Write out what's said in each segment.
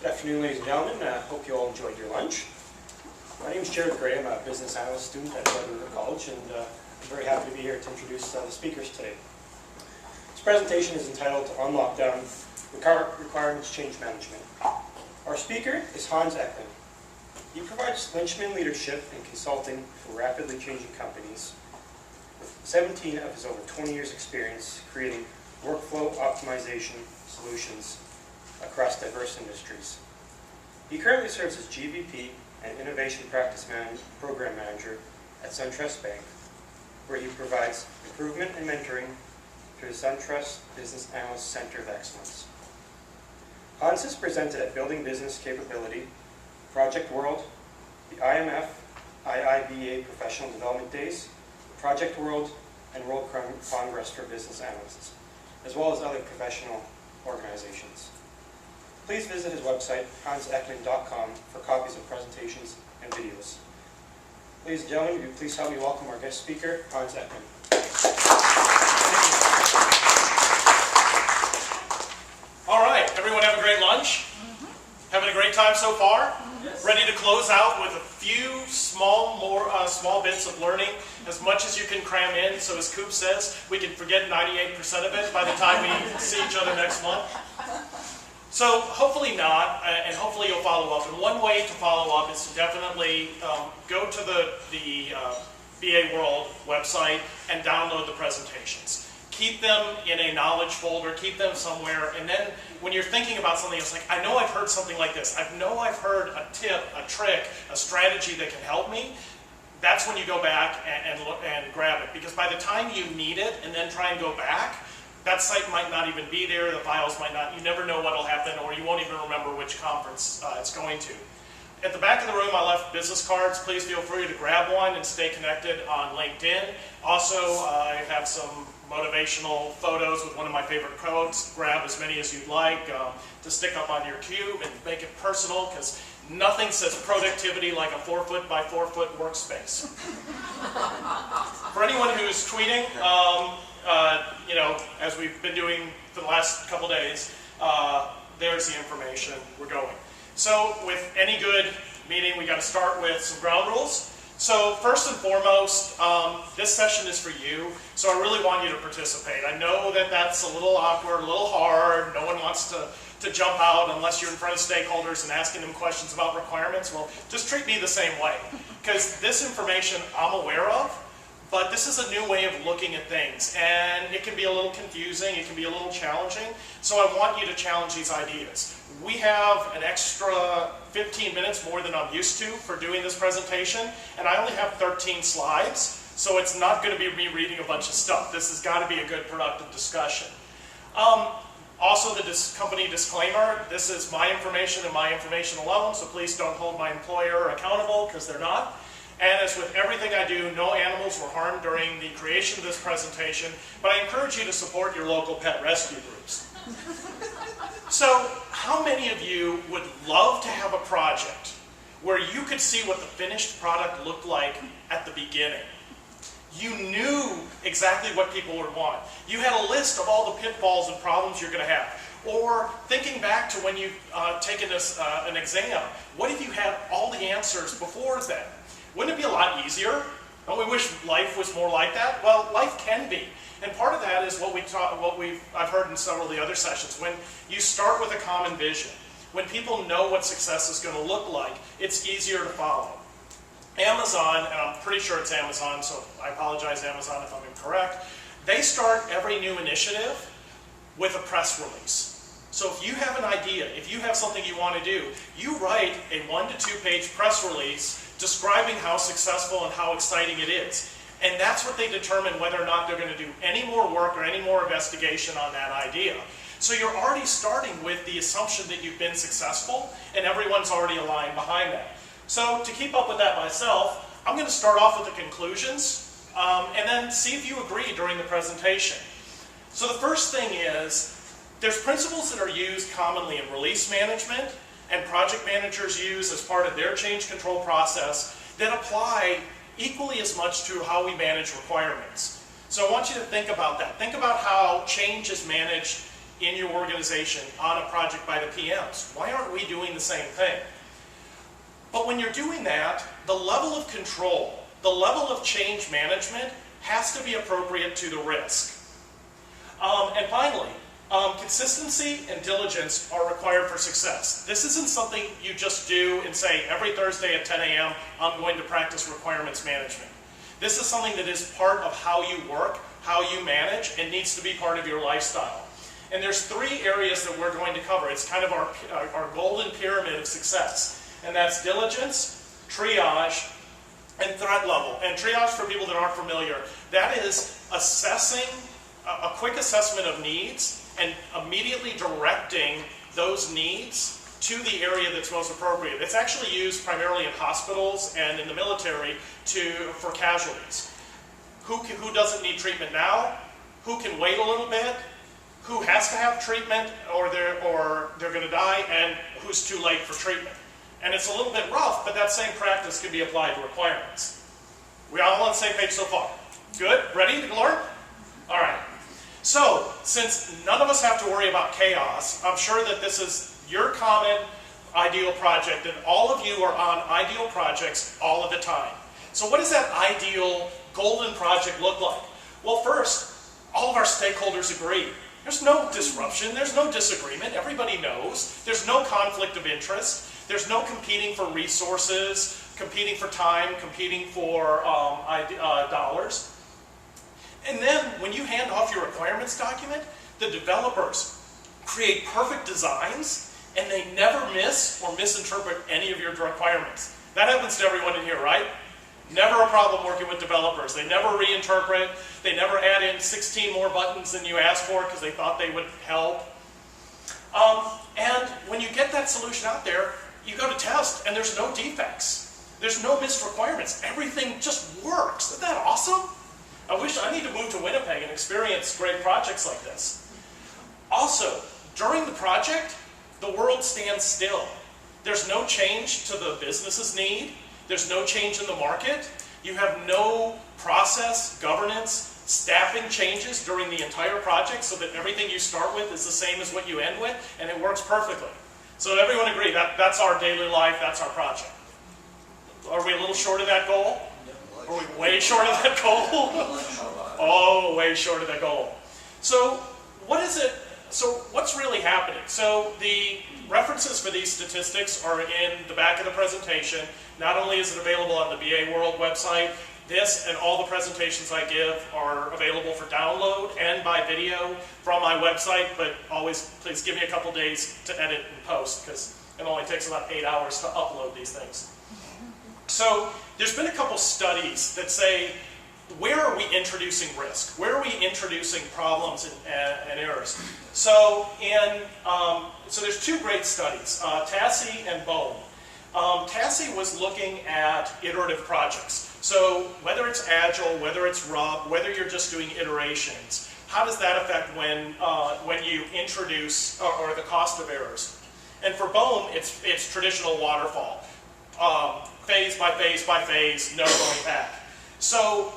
Good afternoon, ladies and gentlemen. Hope you all enjoyed your lunch. My name is Jared Gray. I'm a business analyst student at Winnipeg College, and I'm very happy to be here to introduce the speakers today. This presentation is entitled On Lockdown, Requirements Change Management. Our speaker is Hans Eklund. He provides linchpin leadership and consulting for rapidly changing companies, with 17 of his over 20 years experience creating workflow optimization solutions across diverse industries. He currently serves as GVP and Innovation Practice Program Manager at SunTrust Bank, where he provides improvement and mentoring through the SunTrust Business Analyst Center of Excellence. Hans has presented at Building Business Capability, Project World, the IMF, IIBA Professional Development Days, Project World, and World Congress for Business Analysts, as well as other professional organizations. Please visit his website, hanseklund.com, for copies of presentations and videos. Ladies and gentlemen, will you please help me welcome our guest speaker, Hans Eklund. All right, everyone have a great lunch? Having a great time so far? Yes. Ready to close out with a few small bits of learning, as much as you can cram in, so as Coop says, we can forget 98% of it by the time we see each other next month. So hopefully not, and hopefully you'll follow up. And one way to follow up is to definitely go to the BAWorld website and download the presentations. Keep them in a knowledge folder, keep them somewhere, and then when you're thinking about something, it's like, I know I've heard something like this. I know I've heard a tip, a trick, a strategy that can help me. That's when you go back and grab it. Because by the time you need it and then try and go back, that site might not even be there, the files might not, you never know what will happen, or you won't even remember which conference it's going to. At the back of the room, I left business cards. Please feel free to grab one and stay connected on LinkedIn. Also, I have some motivational photos with one of my favorite quotes. Grab as many as you'd like to stick up on your cube and make it personal, because nothing says productivity like a 4-foot by 4-foot workspace. For anyone who's tweeting, you know, as we've been doing for the last couple days, there's the information. We're going. So with any good meeting, we got to start with some ground rules. So first and foremost, this session is for you, so I really want you to participate. I know that that's a little awkward, a little hard. No one wants to jump out unless you're in front of stakeholders and asking them questions about requirements. Well, just treat me the same way, because this information I'm aware of, but this is a new way of looking at things, and it can be a little confusing, it can be a little challenging, so I want you to challenge these ideas. We have an extra 15 minutes more than I'm used to for doing this presentation, and I only have 13 slides, so it's not going to be me reading a bunch of stuff. This has got to be a good, productive discussion. Also, the company disclaimer, this is my information and my information alone, so please don't hold my employer accountable, because they're not. And as with everything I do, no animals were harmed during the creation of this presentation, but I encourage you to support your local pet rescue groups. So, how many of you would love to have a project where you could see what the finished product looked like at the beginning? You knew exactly what people would want. You had a list of all the pitfalls and problems you're going to have. Or thinking back to when you've taken an exam, what if you had all the answers before then? Wouldn't it be a lot easier? Don't we wish life was more like that? Well, life can be. And part of that is I've heard in several of the other sessions. When you start with a common vision, when people know what success is going to look like, it's easier to follow. Amazon, and I'm pretty sure it's Amazon, so I apologize, Amazon, if I'm incorrect, they start every new initiative with a press release. So if you have an idea, if you have something you want to do, you write a 1 to 2 page press release describing how successful and how exciting it is. And that's what they determine whether or not they're going to do any more work or any more investigation on that idea. So you're already starting with the assumption that you've been successful, and everyone's already aligned behind that. So to keep up with that myself, I'm going to start off with the conclusions, and then see if you agree during the presentation. So the first thing is, there's principles that are used commonly in release management and project managers use as part of their change control process that apply equally as much to how we manage requirements. So I want you to think about that. Think about how change is managed in your organization on a project by the PMs. Why aren't we doing the same thing? But when you're doing that, the level of control, the level of change management has to be appropriate to the risk. And finally, consistency and diligence are required for success. This isn't something you just do and say, every Thursday at 10 a.m., I'm going to practice requirements management. This is something that is part of how you work, how you manage, and needs to be part of your lifestyle. And there's 3 areas that we're going to cover. It's kind of our golden pyramid of success. And that's diligence, triage, and threat level. And triage, for people that aren't familiar, that is assessing, a quick assessment of needs and immediately directing those needs to the area that's most appropriate. It's actually used primarily in hospitals and in the military for casualties. Who doesn't need treatment now? Who can wait a little bit? Who has to have treatment or they're going to die? And who's too late for treatment? And it's a little bit rough, but that same practice can be applied to requirements. We all on the same page so far? Good? Ready to learn? All right. So, since none of us have to worry about chaos, I'm sure that this is your common ideal project, and all of you are on ideal projects all of the time. So what does that ideal golden project look like? Well, first, all of our stakeholders agree. There's no disruption, there's no disagreement, everybody knows. There's no conflict of interest. There's no competing for resources, competing for time, competing for dollars. And then, when you hand off your requirements document, the developers create perfect designs, and they never miss or misinterpret any of your requirements. That happens to everyone in here, right? Never a problem working with developers. They never reinterpret. They never add in 16 more buttons than you asked for because they thought they would help. And when you get that solution out there, you go to test, and there's no defects. There's no missed requirements. Everything just works. Isn't that awesome? I need to move to Winnipeg and experience great projects like this. Also, during the project, the world stands still. There's no change to the business's need. There's no change in the market. You have no process, governance, staffing changes during the entire project so that everything you start with is the same as what you end with, and it works perfectly. So everyone agree that's our daily life, that's our project. Are we a little short of that goal? Are we way short of that goal? Oh, way short of that goal. So what is it? So what's really happening? So the references for these statistics are in the back of the presentation. Not only is it available on the BAWorld website, this and all the presentations I give are available for download and by video from my website, but always please give me a couple days to edit and post because it only takes about 8 hours to upload these things. So there's been a couple studies that say, where are we introducing risk? Where are we introducing problems and errors? So there's 2 great studies, Tassi and Bohm. Tassi was looking at iterative projects. So whether it's agile, whether it's RUB, whether you're just doing iterations, how does that affect when you introduce or the cost of errors? And for Bohm, it's traditional waterfall. Phase by phase by phase, no going back. So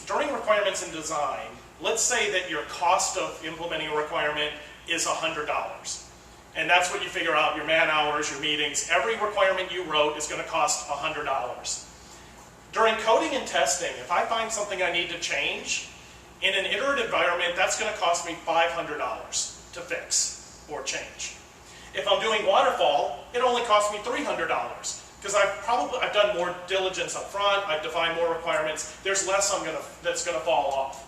during requirements and design, let's say that your cost of implementing a requirement is $100. And that's what you figure out, your man hours, your meetings. Every requirement you wrote is going to cost $100. During coding and testing, if I find something I need to change, in an iterative environment, that's going to cost me $500 to fix or change. If I'm doing waterfall, it only costs me $300 because I've done more diligence up front, I've defined more requirements, there's less that's going to fall off.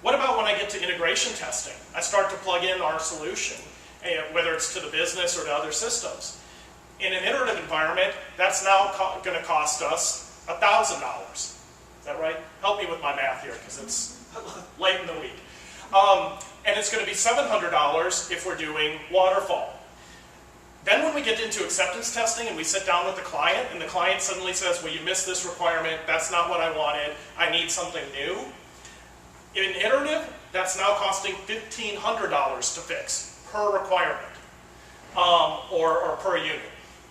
What about when I get to integration testing? I start to plug in our solution, whether it's to the business or to other systems. In an iterative environment, that's now going to cost us $1,000. Is that right? Help me with my math here because it's late in the week. And it's going to be $700 if we're doing waterfall. Then when we get into acceptance testing and we sit down with the client and the client suddenly says, well, you missed this requirement, that's not what I wanted, I need something new. In iterative, that's now costing $1,500 to fix per requirement or per unit.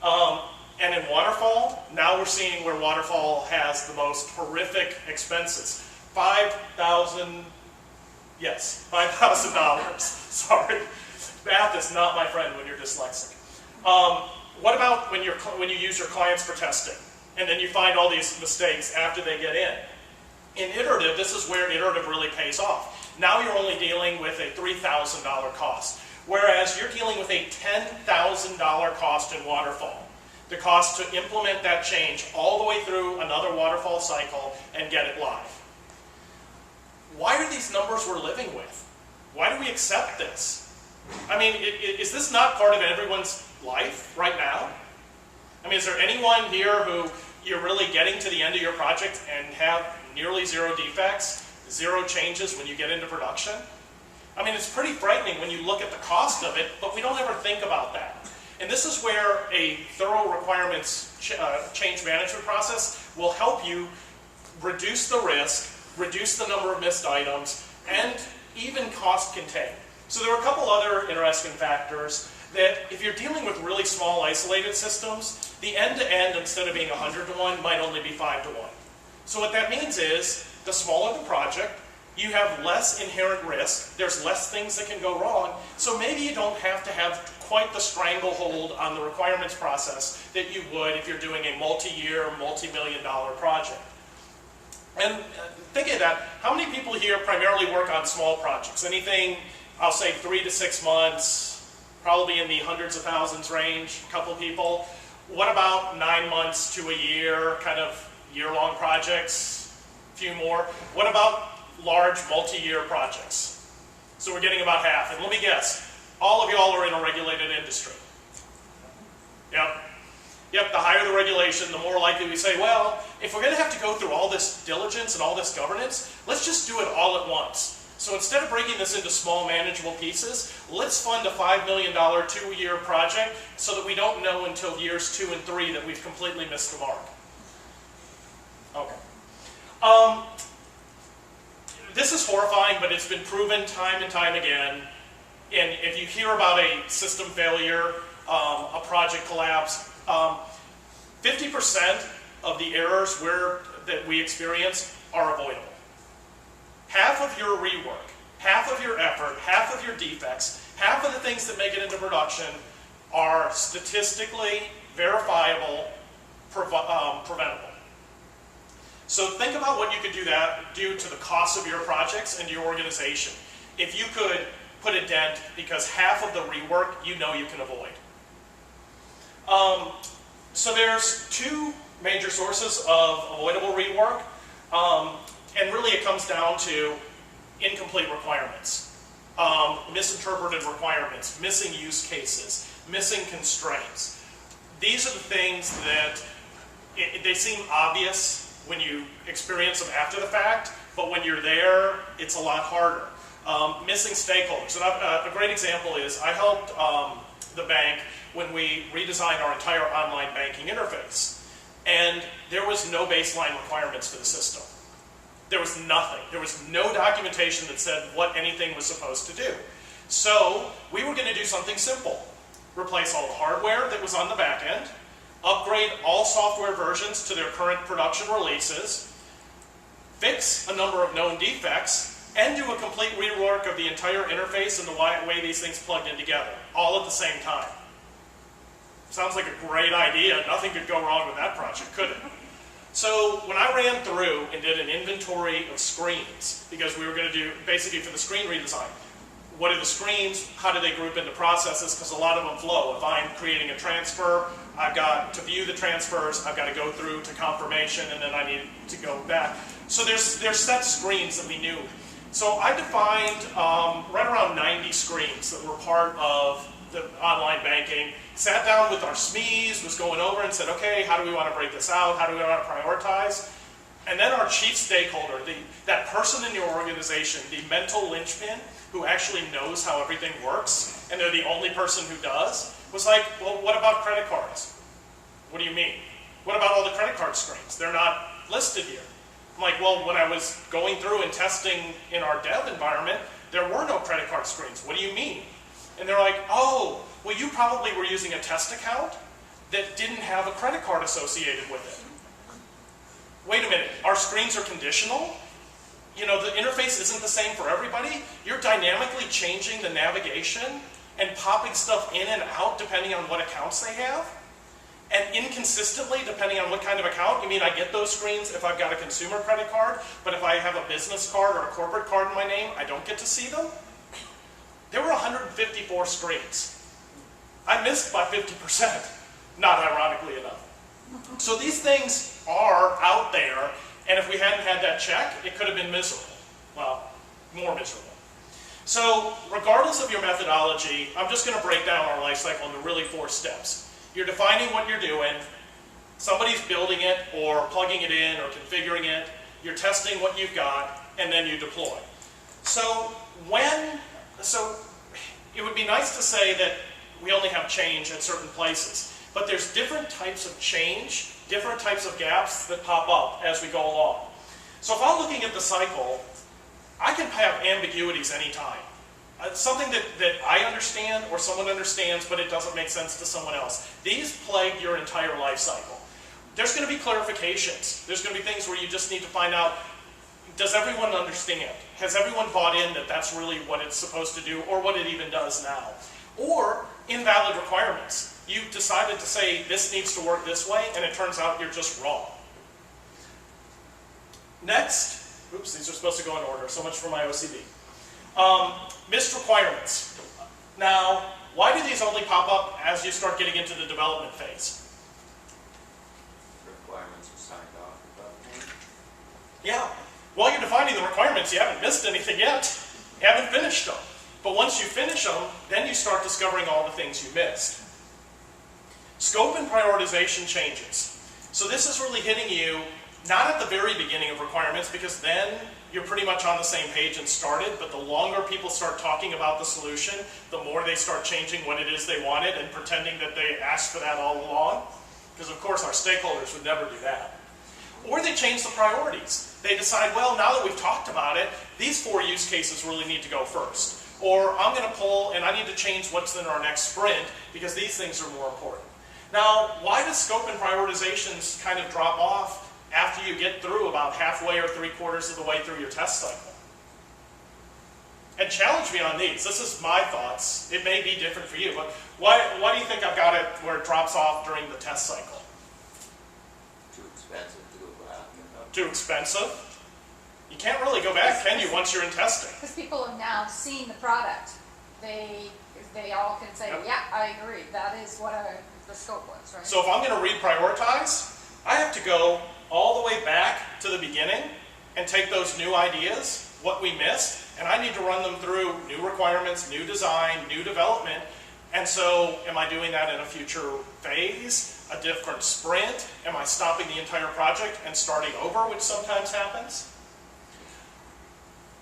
And in waterfall, now we're seeing where waterfall has the most horrific expenses. $5,000 Yes, $5,000. Sorry. Math is not my friend when you're dyslexic. What about when you use your clients for testing, and then you find all these mistakes after they get in? In iterative, this is where iterative really pays off. Now you're only dealing with a $3,000 cost, whereas you're dealing with a $10,000 cost in waterfall. The cost to implement that change all the way through another waterfall cycle and get it live. Why are these numbers we're living with? Why do we accept this? I mean, is this not part of everyone's life right now? I mean, is there anyone here who you're really getting to the end of your project and have nearly zero defects, zero changes when you get into production? I mean, it's pretty frightening when you look at the cost of it, but we don't ever think about that. And this is where a thorough requirements change management process will help you reduce the risk, reduce the number of missed items, and even cost contain. So there are a couple other interesting factors that if you're dealing with really small isolated systems, the end-to-end, instead of being 100-to-1, might only be 5-to-1. So what that means is, the smaller the project, you have less inherent risk, there's less things that can go wrong, so maybe you don't have to have quite the stranglehold on the requirements process that you would if you're doing a multi-year, multi-million-dollar project. And thinking of that, how many people here primarily work on small projects? Anything, I'll say 3 to 6 months, probably in the hundreds of thousands range, a couple people. What about 9 months to a year, kind of year-long projects, a few more? What about large multi-year projects? So we're getting about half. And let me guess, all of y'all are in a regulated industry. Yep. Yep, the higher the regulation, the more likely we say, well, if we're going to have to go through all this diligence and all this governance, let's just do it all at once. So instead of breaking this into small manageable pieces, let's fund a $5 million 2-year project so that we don't know until years 2 and 3 that we've completely missed the mark. Okay. This is horrifying, but it's been proven time and time again. And if you hear about a system failure, a project collapse, 50% of the errors that we experience are avoidable. Half of your rework, half of your effort, half of your defects, half of the things that make it into production are statistically verifiable, preventable. So think about what you could do to the cost of your projects and your organization. If you could put a dent because half of the rework you know you can avoid. So there's 2 major sources of avoidable rework, and really it comes down to incomplete requirements, misinterpreted requirements, missing use cases, missing constraints. These are the things that they seem obvious when you experience them after the fact, but when you're there, it's a lot harder. Missing stakeholders. And a great example is I helped the bank when we redesigned our entire online banking interface. And there was no baseline requirements for the system. There was nothing. There was no documentation that said what anything was supposed to do. So we were going to do something simple. Replace all the hardware that was on the back end, upgrade all software versions to their current production releases, fix a number of known defects, and do a complete rework of the entire interface and the way these things plugged in together, all at the same time. Sounds like a great idea. Nothing could go wrong with that project, could it? So when I ran through and did an inventory of screens, because we were going to do, basically for the screen redesign, what are the screens, how do they group into processes, because a lot of them flow. If I'm creating a transfer, I've got to view the transfers, I've got to go through to confirmation, and then I need to go back. So there's set screens that we knew. So I defined right around 90 screens that were part of the online banking, sat down with our SMEs, was going over and said, okay, how do we want to break this out? How do we want to prioritize? And then our chief stakeholder, that person in your organization, the mental linchpin, who actually knows how everything works, and they're the only person who does, was like, well, what about credit cards? What do you mean? What about all the credit card screens? They're not listed here. I'm like, well, when I was going through and testing in our dev environment, there were no credit card screens. What do you mean? And they're like, oh, well, you probably were using a test account that didn't have a credit card associated with it. Wait a minute, our screens are conditional? you know, the interface isn't the same for everybody. You're dynamically changing the navigation and popping stuff in and out depending on what accounts they have. And inconsistently, depending on what kind of account. You mean I get those screens if I've got a consumer credit card, but if I have a business card or a corporate card in my name, I don't get to see them? There were 154 screens. I missed by 50%, not ironically enough. So these things are out there, and if we hadn't had that check, it could have been miserable. Well, more miserable. So regardless of your methodology, I'm just going to break down our life cycle into really 4 steps. You're defining what you're doing, somebody's building it or plugging it in or configuring it, you're testing what you've got, and then you deploy. So it would be nice to say that we only have change at certain places, but there's different types of change, different types of gaps that pop up as we go along. So if I'm looking at the cycle, I can have ambiguities anytime. Something that I understand or someone understands, but it doesn't make sense to someone else. These plague your entire life cycle. There's going to be clarifications. There's going to be things where you just need to find out, does everyone understand? Has everyone bought in that that's really what it's supposed to do, or what it even does now? Or invalid requirements. You decided to say this needs to work this way, and it turns out you're just wrong. Next, oops, these are supposed to go in order, so much for my OCD. Missed requirements. Now, why do these only pop up as you start getting into the development phase? Requirements are signed off at that point. Yeah. While you're defining the requirements, you haven't missed anything yet. You haven't finished them. But once you finish them, then you start discovering all the things you missed. Scope and prioritization changes. So this is really hitting you not at the very beginning of requirements, because then you're pretty much on the same page and started, but the longer people start talking about the solution, the more they start changing what it is they wanted and pretending that they asked for that all along. Because of course our stakeholders would never do that. Or they change the priorities. They decide, well, now that we've talked about it, these 4 use cases really need to go first. Or I'm going to pull and I need to change what's in our next sprint because these things are more important. Now, why does scope and prioritizations kind of drop off after you get through about halfway or 3/4 of the way through your test cycle? And challenge me on these. This is my thoughts. It may be different for you, but why do you think I've got it where it drops off during the test cycle? Too expensive to go back. Too expensive? You can't really go back, can you, once you're in testing? Because people have now seen the product. They all can say, Yep. yeah, I agree. That is what the scope was, right? So if I'm going to reprioritize, I have to go all the way back to the beginning and take those new ideas, what we missed, and I need to run them through new requirements, new design, new development. And so am I doing that in a future phase, a different sprint? Am I stopping the entire project and starting over, which sometimes happens?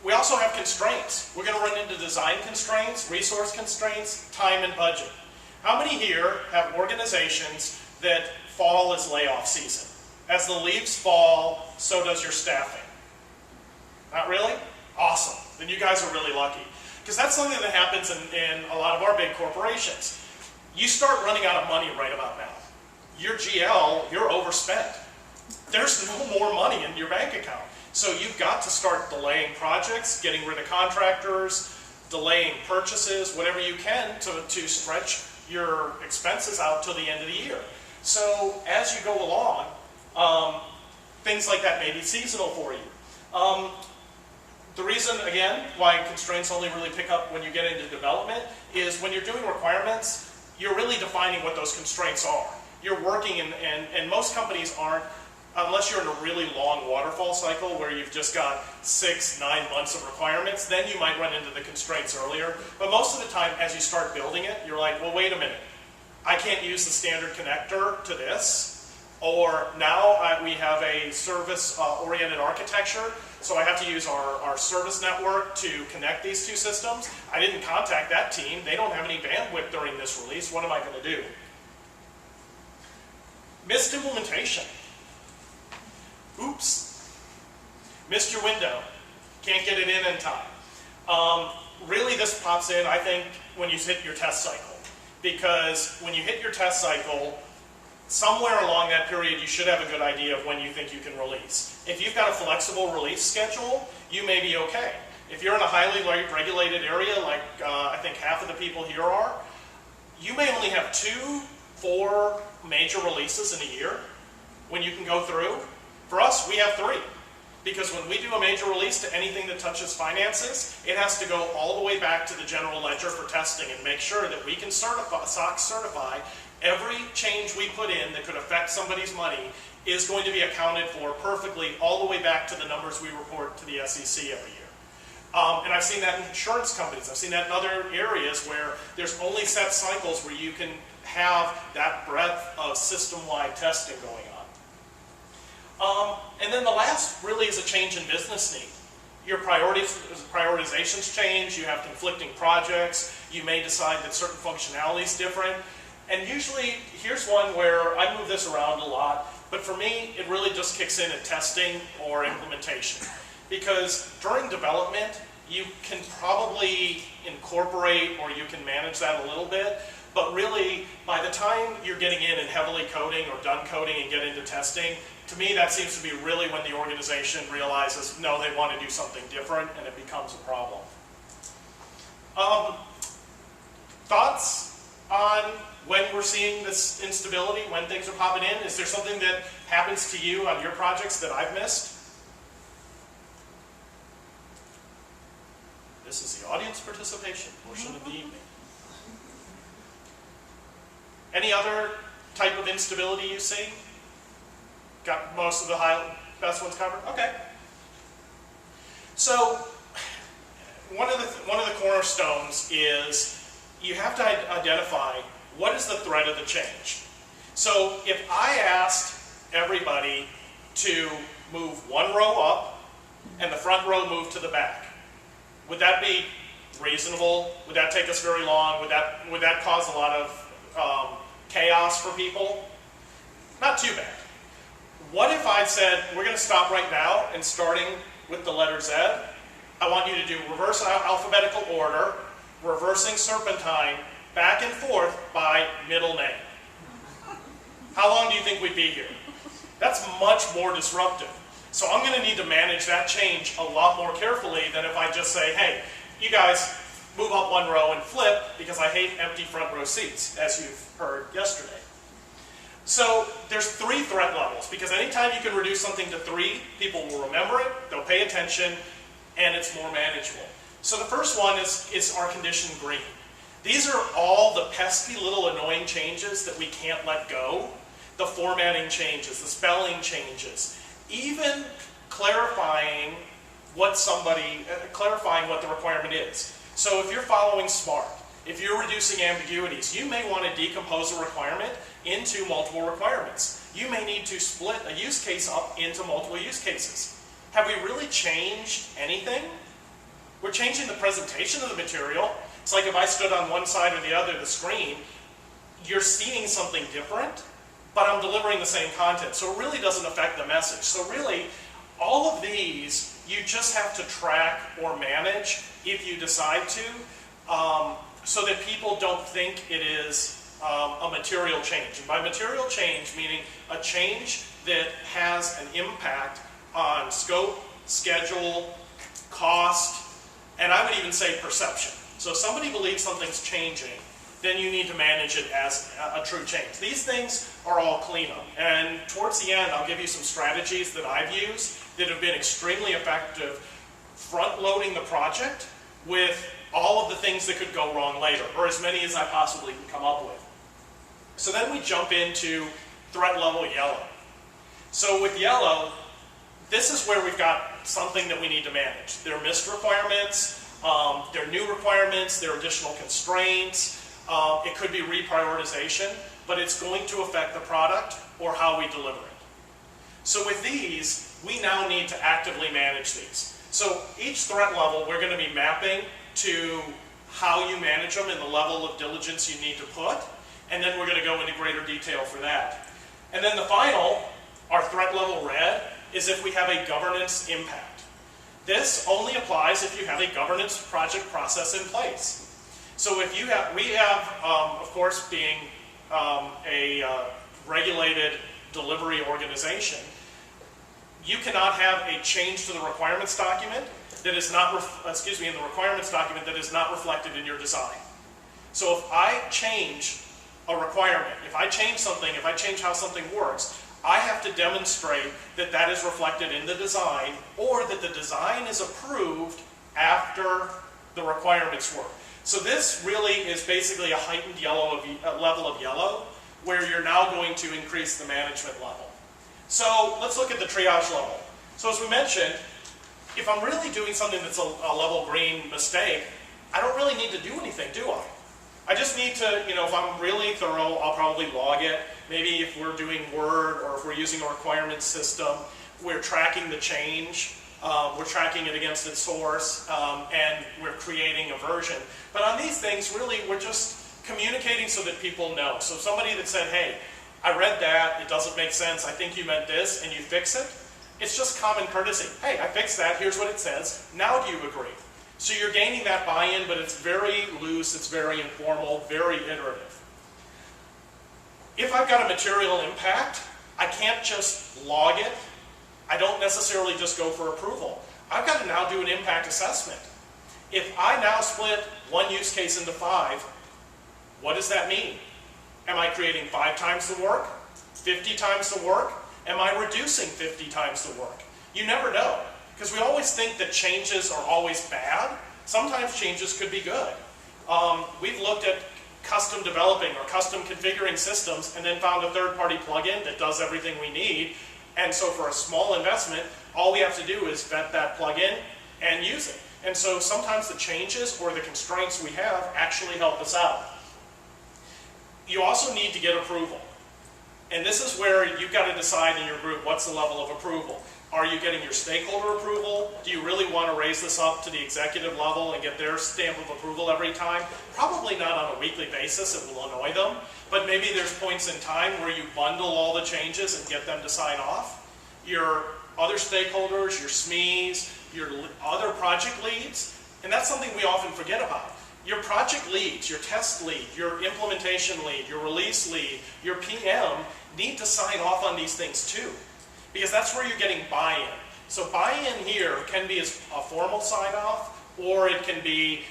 We also have constraints. We're going to run into design constraints, resource constraints, time and budget. How many here have organizations that fall is layoff season? As the leaves fall, so does your staffing. Not really? Awesome. Then you guys are really lucky. Because that's something that happens in a lot of our big corporations. You start running out of money right about now. Your GL, you're overspent. There's no more money in your bank account. So you've got to start delaying projects, getting rid of contractors, delaying purchases, whatever you can to stretch your expenses out till the end of the year. So as you go along, things like that may be seasonal for you. The reason, again, why constraints only really pick up when you get into development is when you're doing requirements, you're really defining what those constraints are. You're working, and most companies aren't, unless you're in a really long waterfall cycle where you've just got 6, 9 months of requirements, then you might run into the constraints earlier. But most of the time, as you start building it, you're like, well, wait a minute. I can't use the standard connector to this. Or now we have a service-oriented architecture, so I have to use our service network to connect these 2 systems. I didn't contact that team. They don't have any bandwidth during this release. What am I going to do? Missed implementation. Oops. Missed your window. Can't get it in time. Really, this pops in, I think, when you hit your test cycle. Because when you hit your test cycle, somewhere along that period, you should have a good idea of when you think you can release. If you've got a flexible release schedule, you may be okay. If you're in a highly regulated area, like I think half of the people here are, you may only have 2-4 major releases in a year when you can go through. For us, we have 3. Because when we do a major release to anything that touches finances, it has to go all the way back to the general ledger for testing and make sure that we can SOX certify every change we put in that could affect somebody's money is going to be accounted for perfectly all the way back to the numbers we report to the SEC every year. And I've seen that in insurance companies. I've seen that in other areas where there's only set cycles where you can have that breadth of system-wide testing going on. And then the last really is a change in business need. Your prioritizations change, you have conflicting projects, you may decide that certain functionality is different. And usually, here's one where I move this around a lot, but for me, it really just kicks in at testing or implementation. Because during development, you can probably incorporate or you can manage that a little bit, but really, by the time you're getting in and heavily coding or done coding and get into testing, to me, that seems to be really when the organization realizes, no, they want to do something different, and it becomes a problem. Thoughts on when we're seeing this instability, when things are popping in? Is there something that happens to you on your projects that I've missed? This is the audience participation portion of the evening. Any other type of instability you see? Got most of the best ones covered? Okay. So, one of the cornerstones is you have to identify what is the threat of the change. So, if I asked everybody to move one row up and the front row move to the back, would that be reasonable? Would that take us very long? Would that cause a lot of chaos for people? Not too bad. What if I said, we're going to stop right now and starting with the letter Z, I want you to do reverse alphabetical order, reversing serpentine, back and forth by middle name. How long do you think we'd be here? That's much more disruptive. So I'm going to need to manage that change a lot more carefully than if I just say, hey, you guys move up one row and flip because I hate empty front row seats, as you've heard yesterday. So there's 3 threat levels, because anytime you can reduce something to 3, people will remember it, they'll pay attention, and it's more manageable. So the first one is our condition green. These are all the pesky little annoying changes that we can't let go. The formatting changes, the spelling changes, even clarifying what the requirement is. So if you're following SMART, if you're reducing ambiguities, you may want to decompose a requirement into multiple requirements. You may need to split a use case up into multiple use cases. Have we really changed anything? We're changing the presentation of the material. It's like if I stood on one side or the other of the screen, you're seeing something different, but I'm delivering the same content. So it really doesn't affect the message. So really, all of these, you just have to track or manage if you decide to, so that people don't think it is a material change. And by material change, meaning a change that has an impact on scope, schedule, cost, and I would even say perception. So if somebody believes something's changing, then you need to manage it as a true change. These things are all cleanup. And towards the end, I'll give you some strategies that I've used that have been extremely effective, front-loading the project with all of the things that could go wrong later, or as many as I possibly can come up with. So then we jump into threat level yellow. So with yellow, this is where we've got something that we need to manage. There are missed requirements, there are new requirements, there are additional constraints, it could be reprioritization, but it's going to affect the product or how we deliver it. So with these, we now need to actively manage these. So each threat level, we're going to be mapping to how you manage them and the level of diligence you need to put, and then we're going to go into greater detail for that. And then the final, our threat level red, is if we have a governance impact. This only applies if you have a governance project process in place. So if you have, we have, of course, being a regulated delivery organization, you cannot have a change to the requirements document that is not, in the requirements document that is not reflected in your design. So if I change a requirement, if I change something, if I change how something works, I have to demonstrate that that is reflected in the design, or that the design is approved after the requirements work. So this really is basically a heightened level of yellow, where you're now going to increase the management level. So let's look at the triage level. So as we mentioned, if I'm really doing something that's a level green mistake, I don't really need to do anything, do I? I just need to, if I'm really thorough, I'll probably log it. Maybe if we're doing Word, or if we're using a requirements system, we're tracking the change, we're tracking it against its source, and we're creating a version. But on these things, really, we're just communicating so that people know. So somebody that said, hey, I read that, it doesn't make sense, I think you meant this, and you fix it, it's just common courtesy. Hey, I fixed that, here's what it says, now do you agree? So you're gaining that buy-in, but it's very loose, it's very informal, very iterative. If I've got a material impact, I can't just log it. I don't necessarily just go for approval. I've got to now do an impact assessment. If I now split one use case into 5, what does that mean? Am I creating 5 times the work? 50 times the work? Am I reducing 50 times the work? You never know. Because we always think that changes are always bad. Sometimes changes could be good. We've looked at custom developing or custom configuring systems and then found a third-party plugin that does everything we need. And so for a small investment, all we have to do is vet that plugin and use it. And so sometimes the changes or the constraints we have actually help us out. You also need to get approval. And this is where you've got to decide in your group what's the level of approval. Are you getting your stakeholder approval? Do you really want to raise this up to the executive level and get their stamp of approval every time? Probably not on a weekly basis, it will annoy them. But maybe there's points in time where you bundle all the changes and get them to sign off. Your other stakeholders, your SMEs, your other project leads, and that's something we often forget about. Your project leads, your test lead, your implementation lead, your release lead, your PM need to sign off on these things too. Because that's where you're getting buy-in. So buy-in here can be a formal sign-off, or it can be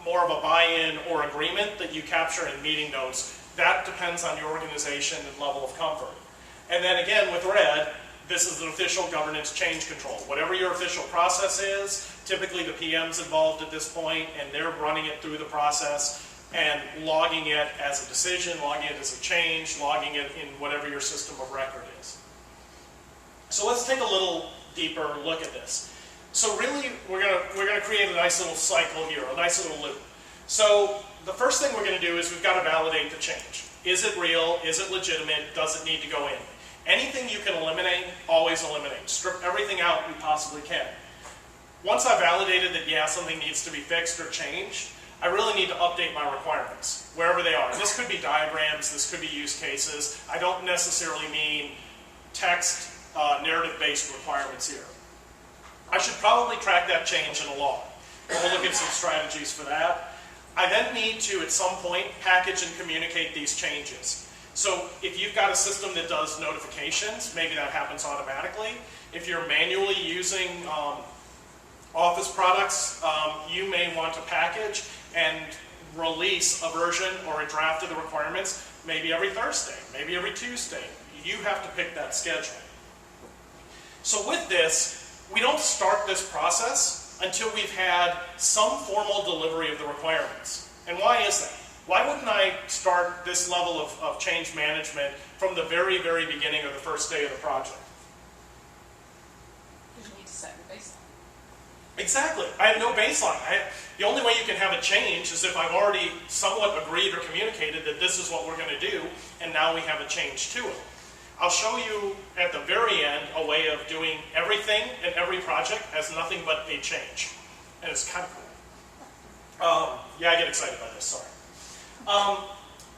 more of a buy-in or agreement that you capture in meeting notes. That depends on your organization and level of comfort. And then again, with RED, this is an official governance change control. Whatever your official process is, typically the PM's involved at this point, and they're running it through the process and logging it as a decision, logging it as a change, logging it in whatever your system of record is. So let's take a little deeper look at this. So really, we're gonna create a nice little cycle here, a nice little loop. So the first thing we're gonna do is we've got to validate the change. Is it real? Is it legitimate? Does it need to go in? Anything you can eliminate, always eliminate. Strip everything out we possibly can. Once I've validated that, yeah, something needs to be fixed or changed, I really need to update my requirements, wherever they are. And this could be diagrams, this could be use cases. I don't necessarily mean text, narrative-based requirements here. I should probably track that change in a log. We'll look at some strategies for that. I then need to, at some point, package and communicate these changes. So if you've got a system that does notifications, maybe that happens automatically. If you're manually using Office products, you may want to package and release a version or a draft of the requirements maybe every Thursday, maybe every Tuesday. You have to pick that schedule. So with this, we don't start this process until we've had some formal delivery of the requirements. And why is that? Why wouldn't I start this level of change management from the very, very beginning or the first day of the project? Because you need to set your baseline. Exactly. I have no baseline. The only way you can have a change is if I've already somewhat agreed or communicated that this is what we're going to do, and now we have a change to it. I'll show you at the very end a way of doing everything and every project as nothing but a change. And it's kind of cool. Yeah, I get excited by this, sorry.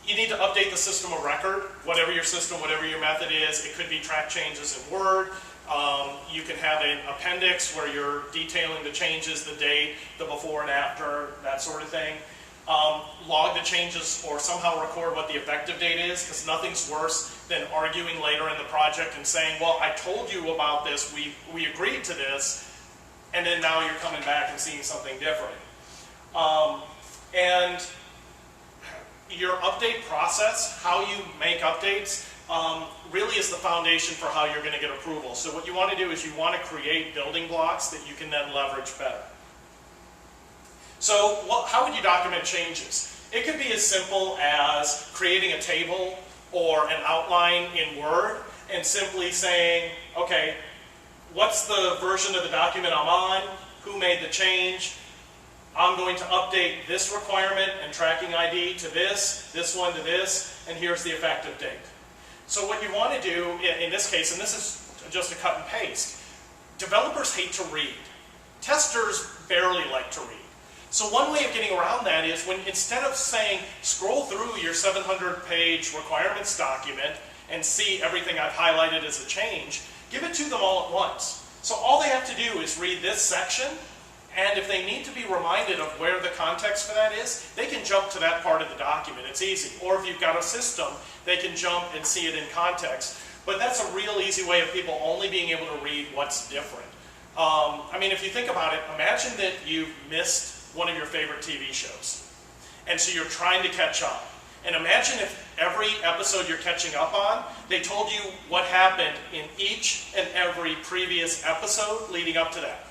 You need to update the system of record, whatever your system, whatever your method is. It could be track changes in Word. You can have an appendix where you're detailing the changes, the date, the before and after, that sort of thing. log the changes or somehow record what the effective date is, because nothing's worse than arguing later in the project and saying, well, I told you about this, we agreed to this, and then now you're coming back and seeing something different. And your update process, how you make updates, really is the foundation for how you're going to get approval. So what you want to do is you want to create building blocks that you can then leverage better. So how would you document changes? It could be as simple as creating a table or an outline in Word and simply saying, okay, what's the version of the document I'm on? Who made the change? I'm going to update this requirement and tracking ID to this one to this, and here's the effective date. So what you want to do in this case, and this is just a cut and paste, developers hate to read. Testers barely like to read. So one way of getting around that is when instead of saying, scroll through your 700-page requirements document and see everything I've highlighted as a change, give it to them all at once. So all they have to do is read this section, and if they need to be reminded of where the context for that is, they can jump to that part of the document. It's easy. Or if you've got a system, they can jump and see it in context. But that's a real easy way of people only being able to read what's different. I mean, if you think about it, imagine that you've missed one of your favorite TV shows. And so you're trying to catch up. And imagine if every episode you're catching up on, they told you what happened in each and every previous episode leading up to that.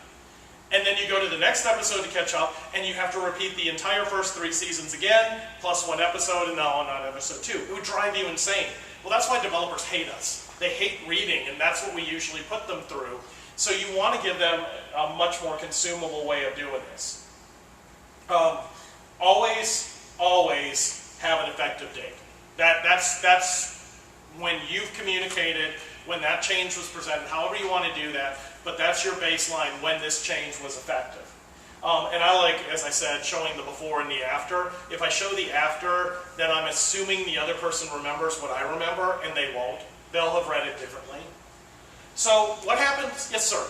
And then you go to the next episode to catch up, and you have to repeat the entire first 3 seasons again, plus one episode, and now on episode 2. It would drive you insane. Well, that's why developers hate us. They hate reading, and that's what we usually put them through. So you want to give them a much more consumable way of doing this. Always have an effective date. That's when you've communicated, when that change was presented, however you want to do that, but that's your baseline when this change was effective. And I like, as I said, showing the before and the after. If I show the after, then I'm assuming the other person remembers what I remember, and they won't. They'll have read it differently. So what happens? Yes, sir.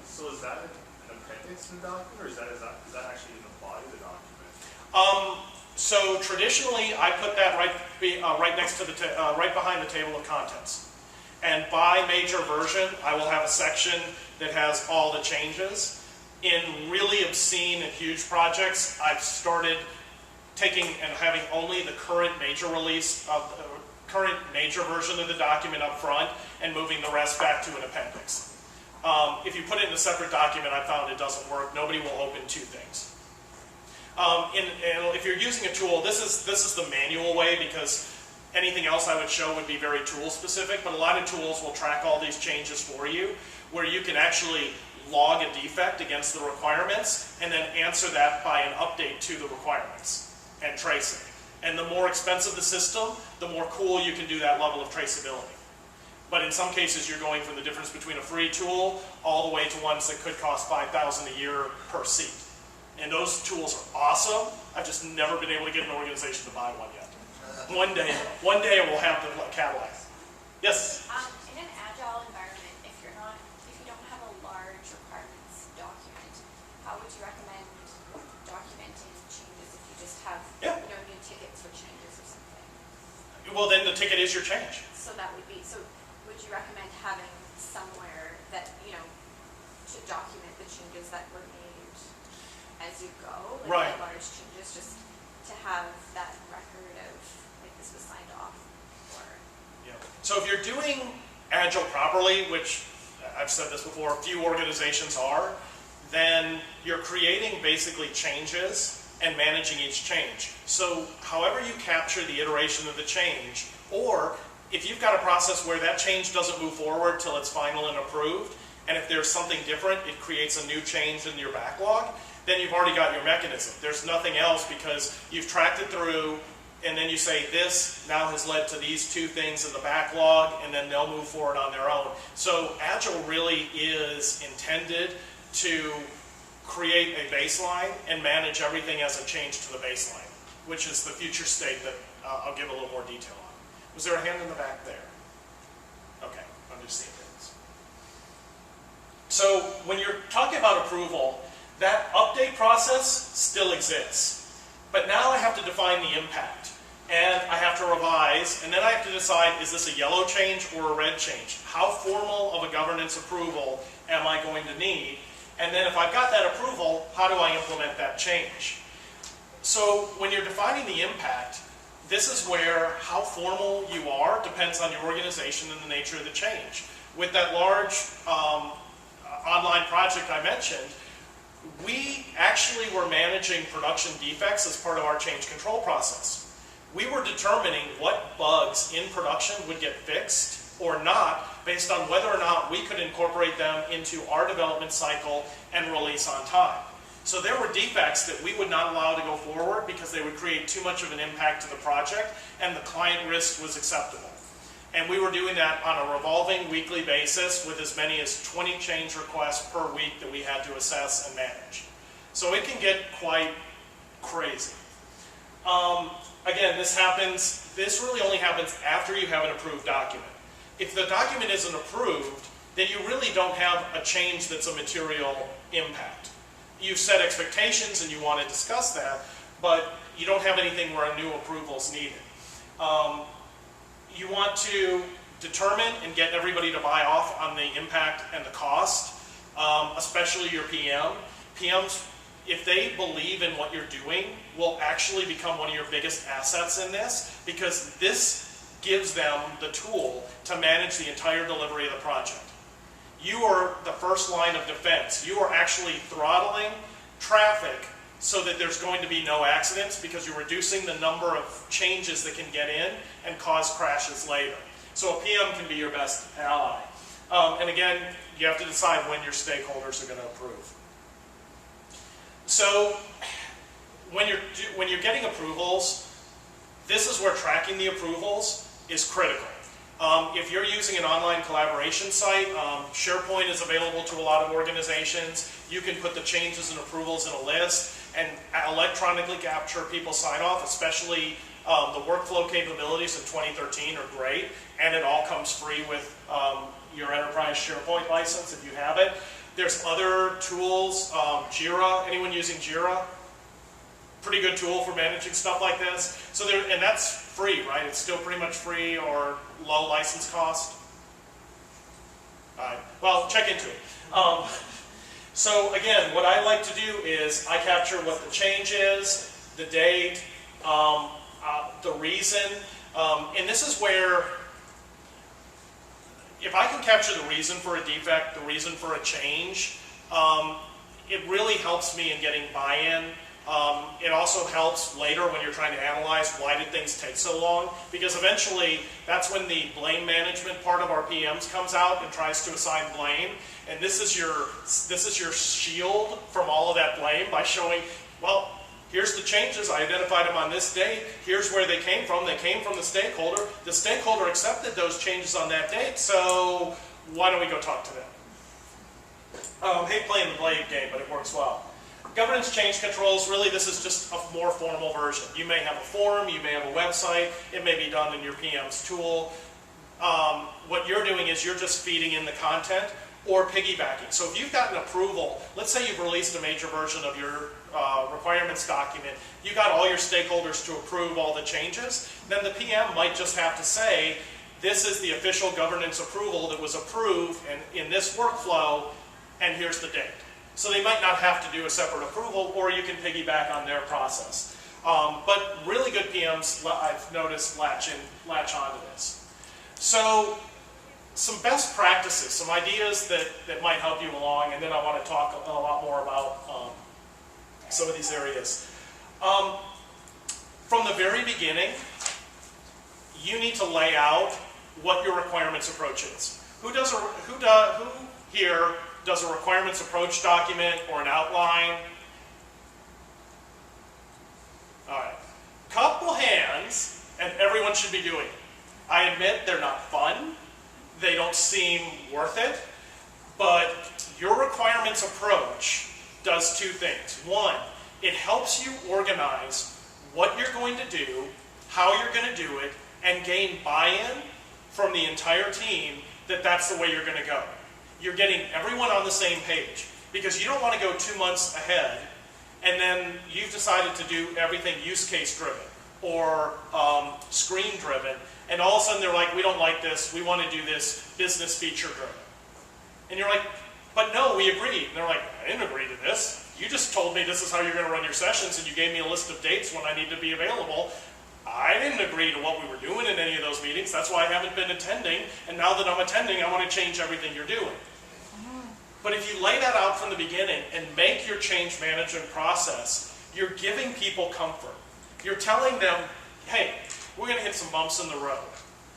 So is that an appendix in the document, or is that actually in the body of the document? So traditionally, I put that right next to the right behind the table of contents. And by major version, I will have a section that has all the changes. In really obscene and huge projects, I've started taking and having only the current major release of the current major version of the document up front and moving the rest back to an appendix. If you put it in a separate document, I found it doesn't work. Nobody will open 2 things. And if you're using a tool, this is the manual way, because anything else I would show would be very tool specific, but a lot of tools will track all these changes for you, where you can actually log a defect against the requirements and then answer that by an update to the requirements and trace it. And the more expensive the system, the more cool you can do that level of traceability. But in some cases, you're going from the difference between a free tool all the way to ones that could cost $5,000 a year per seat. And those tools are awesome. I've just never been able to get an organization to buy one yet. One day it will have the Cadillac. Yes? In an agile environment, if you don't have a large requirements document, how would you recommend documenting changes if you just have new tickets for changes or something? Well, then the ticket is your change. So that would be, so would you recommend having somewhere that, to document the changes that were made as you go? Right. The large changes, just to have that record of, like, this was signed off, or... Yeah. So if you're doing Agile properly, which I've said this before, few organizations are, then you're creating basically changes and managing each change. So however you capture the iteration of the change, or if you've got a process where that change doesn't move forward till it's final and approved, and if there's something different, it creates a new change in your backlog, then you've already got your mechanism. There's nothing else because you've tracked it through, and then you say this now has led to these 2 things in the backlog, and then they'll move forward on their own. So Agile really is intended to create a baseline and manage everything as a change to the baseline, which is the future state that I'll give a little more detail on. Was there a hand in the back there? Okay, I'm just seeing things. So when you're talking about approval, that update process still exists. But now I have to define the impact, and I have to revise, and then I have to decide, is this a yellow change or a red change? How formal of a governance approval am I going to need? And then if I've got that approval, how do I implement that change? So when you're defining the impact, this is where how formal you are depends on your organization and the nature of the change. With that large online project I mentioned, we actually were managing production defects as part of our change control process. We were determining what bugs in production would get fixed or not based on whether or not we could incorporate them into our development cycle and release on time. So there were defects that we would not allow to go forward because they would create too much of an impact to the project and the client risk was acceptable. And we were doing that on a revolving weekly basis with as many as 20 change requests per week that we had to assess and manage. So it can get quite crazy. Again, this really only happens after you have an approved document. If the document isn't approved, then you really don't have a change that's a material impact. You've set expectations and you want to discuss that, but you don't have anything where a new approval is needed. You want to determine and get everybody to buy off on the impact and the cost, especially your PM. PMs, if they believe in what you're doing, will actually become one of your biggest assets in this, because this gives them the tool to manage the entire delivery of the project. You are the first line of defense. You are actually throttling traffic so that there's going to be no accidents, because you're reducing the number of changes that can get in and cause crashes later. So a PM can be your best ally. And again, you have to decide when your stakeholders are going to approve. So when you're getting approvals, this is where tracking the approvals is critical. If you're using an online collaboration site, SharePoint is available to a lot of organizations. You can put the changes and approvals in a list and electronically capture people's sign-off, especially the workflow capabilities in 2013 are great, and it all comes free with your enterprise SharePoint license if you have it. There's other tools, Jira, anyone using Jira? Pretty good tool for managing stuff like this. So and that's free, right? It's still pretty much free or low license cost. All right. Well, check into it. So again, what I like to do is I capture what the change is, the date, the reason, and this is where, if I can capture the reason for a defect, the reason for a change, it really helps me in getting buy-in. It also helps later when you're trying to analyze why did things take so long, because eventually that's when the blame management part of our PMs comes out and tries to assign blame, and this is your shield from all of that blame by showing, well, here's the changes, I identified them on this date, here's where they came from the stakeholder accepted those changes on that date, so why don't we go talk to them? Hate playing the blame game, but it works well. Governance change controls, really this is just a more formal version. You may have a forum, you may have a website, it may be done in your PM's tool. What you're doing is you're just feeding in the content or piggybacking. So if you've gotten approval, let's say you've released a major version of your requirements document, you got all your stakeholders to approve all the changes, then the PM might just have to say, this is the official governance approval that was approved and in this workflow, and here's the date. So they might not have to do a separate approval, or you can piggyback on their process. But really good PMs, I've noticed, latch onto this. So some best practices, some ideas that might help you along, and then I want to talk a lot more about some of these areas. From the very beginning, you need to lay out what your requirements approach is. Who here does a requirements approach document or an outline? All right. Couple hands, and everyone should be doing it. I admit they're not fun. They don't seem worth it. But your requirements approach does two things. One, it helps you organize what you're going to do, how you're going to do it, and gain buy-in from the entire team that that's the way you're going to go. You're getting everyone on the same page, because you don't want to go 2 months ahead and then you've decided to do everything use case driven or screen driven, and all of a sudden they're like, we don't like this, we want to do this business feature driven. And you're like, but no, we agreed. And they're like, I didn't agree to this. You just told me this is how you're going to run your sessions, and you gave me a list of dates when I need to be available. I didn't agree to what we were doing in any of those meetings. That's why I haven't been attending, and now that I'm attending, I want to change everything you're doing. But if you lay that out from the beginning and make your change management process, you're giving people comfort. You're telling them, hey, we're going to hit some bumps in the road,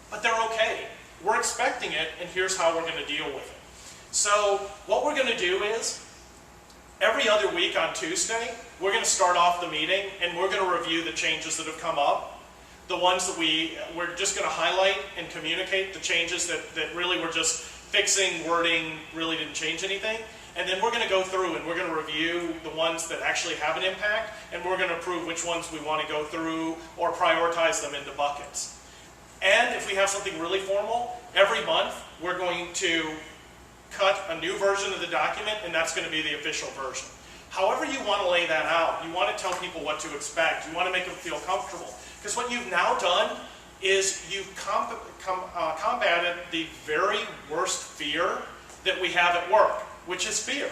but they're okay. We're expecting it, and here's how we're going to deal with it. So what we're going to do is, every other week on Tuesday, we're going to start off the meeting, and we're going to review the changes that have come up. The ones that we're just going to highlight and communicate, the changes that really were just fixing, wording, really didn't change anything. And then we're going to go through and we're going to review the ones that actually have an impact, and we're going to approve which ones we want to go through or prioritize them into buckets. And if we have something really formal, every month we're going to cut a new version of the document, and that's going to be the official version. However you want to lay that out, you want to tell people what to expect, you want to make them feel comfortable. Because what you've now done is you've combated the very worst fear that we have at work, which is fear.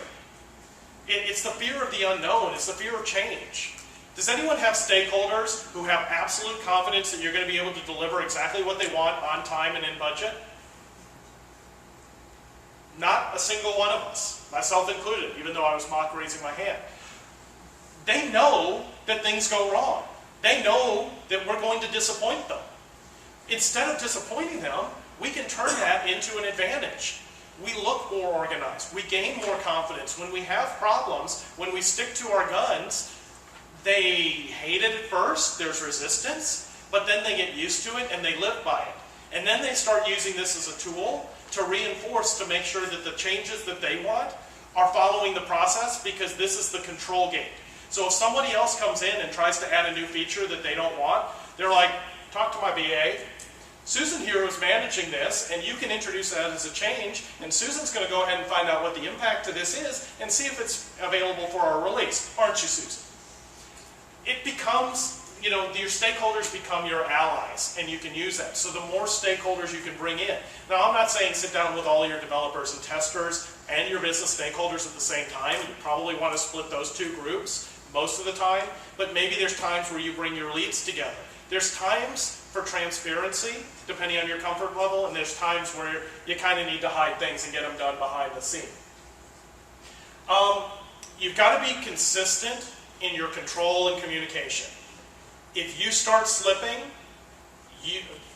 It's the fear of the unknown, it's the fear of change. Does anyone have stakeholders who have absolute confidence that you're going to be able to deliver exactly what they want on time and in budget? Not a single one of us, myself included, even though I was mock raising my hand. They know that things go wrong. They know that we're going to disappoint them. Instead of disappointing them, we can turn that into an advantage. We look more organized. We gain more confidence. When we have problems, when we stick to our guns, they hate it at first, there's resistance, but then they get used to it and they live by it. And then they start using this as a tool to reinforce, to make sure that the changes that they want are following the process, because this is the control gate. So if somebody else comes in and tries to add a new feature that they don't want, they're like, talk to my BA. Susan here is managing this, and you can introduce that as a change, and Susan's going to go ahead and find out what the impact to this is and see if it's available for our release. Aren't you, Susan? It becomes, your stakeholders become your allies, and you can use that. So the more stakeholders you can bring in. Now, I'm not saying sit down with all your developers and testers and your business stakeholders at the same time. You probably want to split those two groups most of the time, but maybe there's times where you bring your leads together. There's times for transparency, depending on your comfort level, and there's times where you kind of need to hide things and get them done behind the scene. You've got to be consistent in your control and communication. If you start slipping,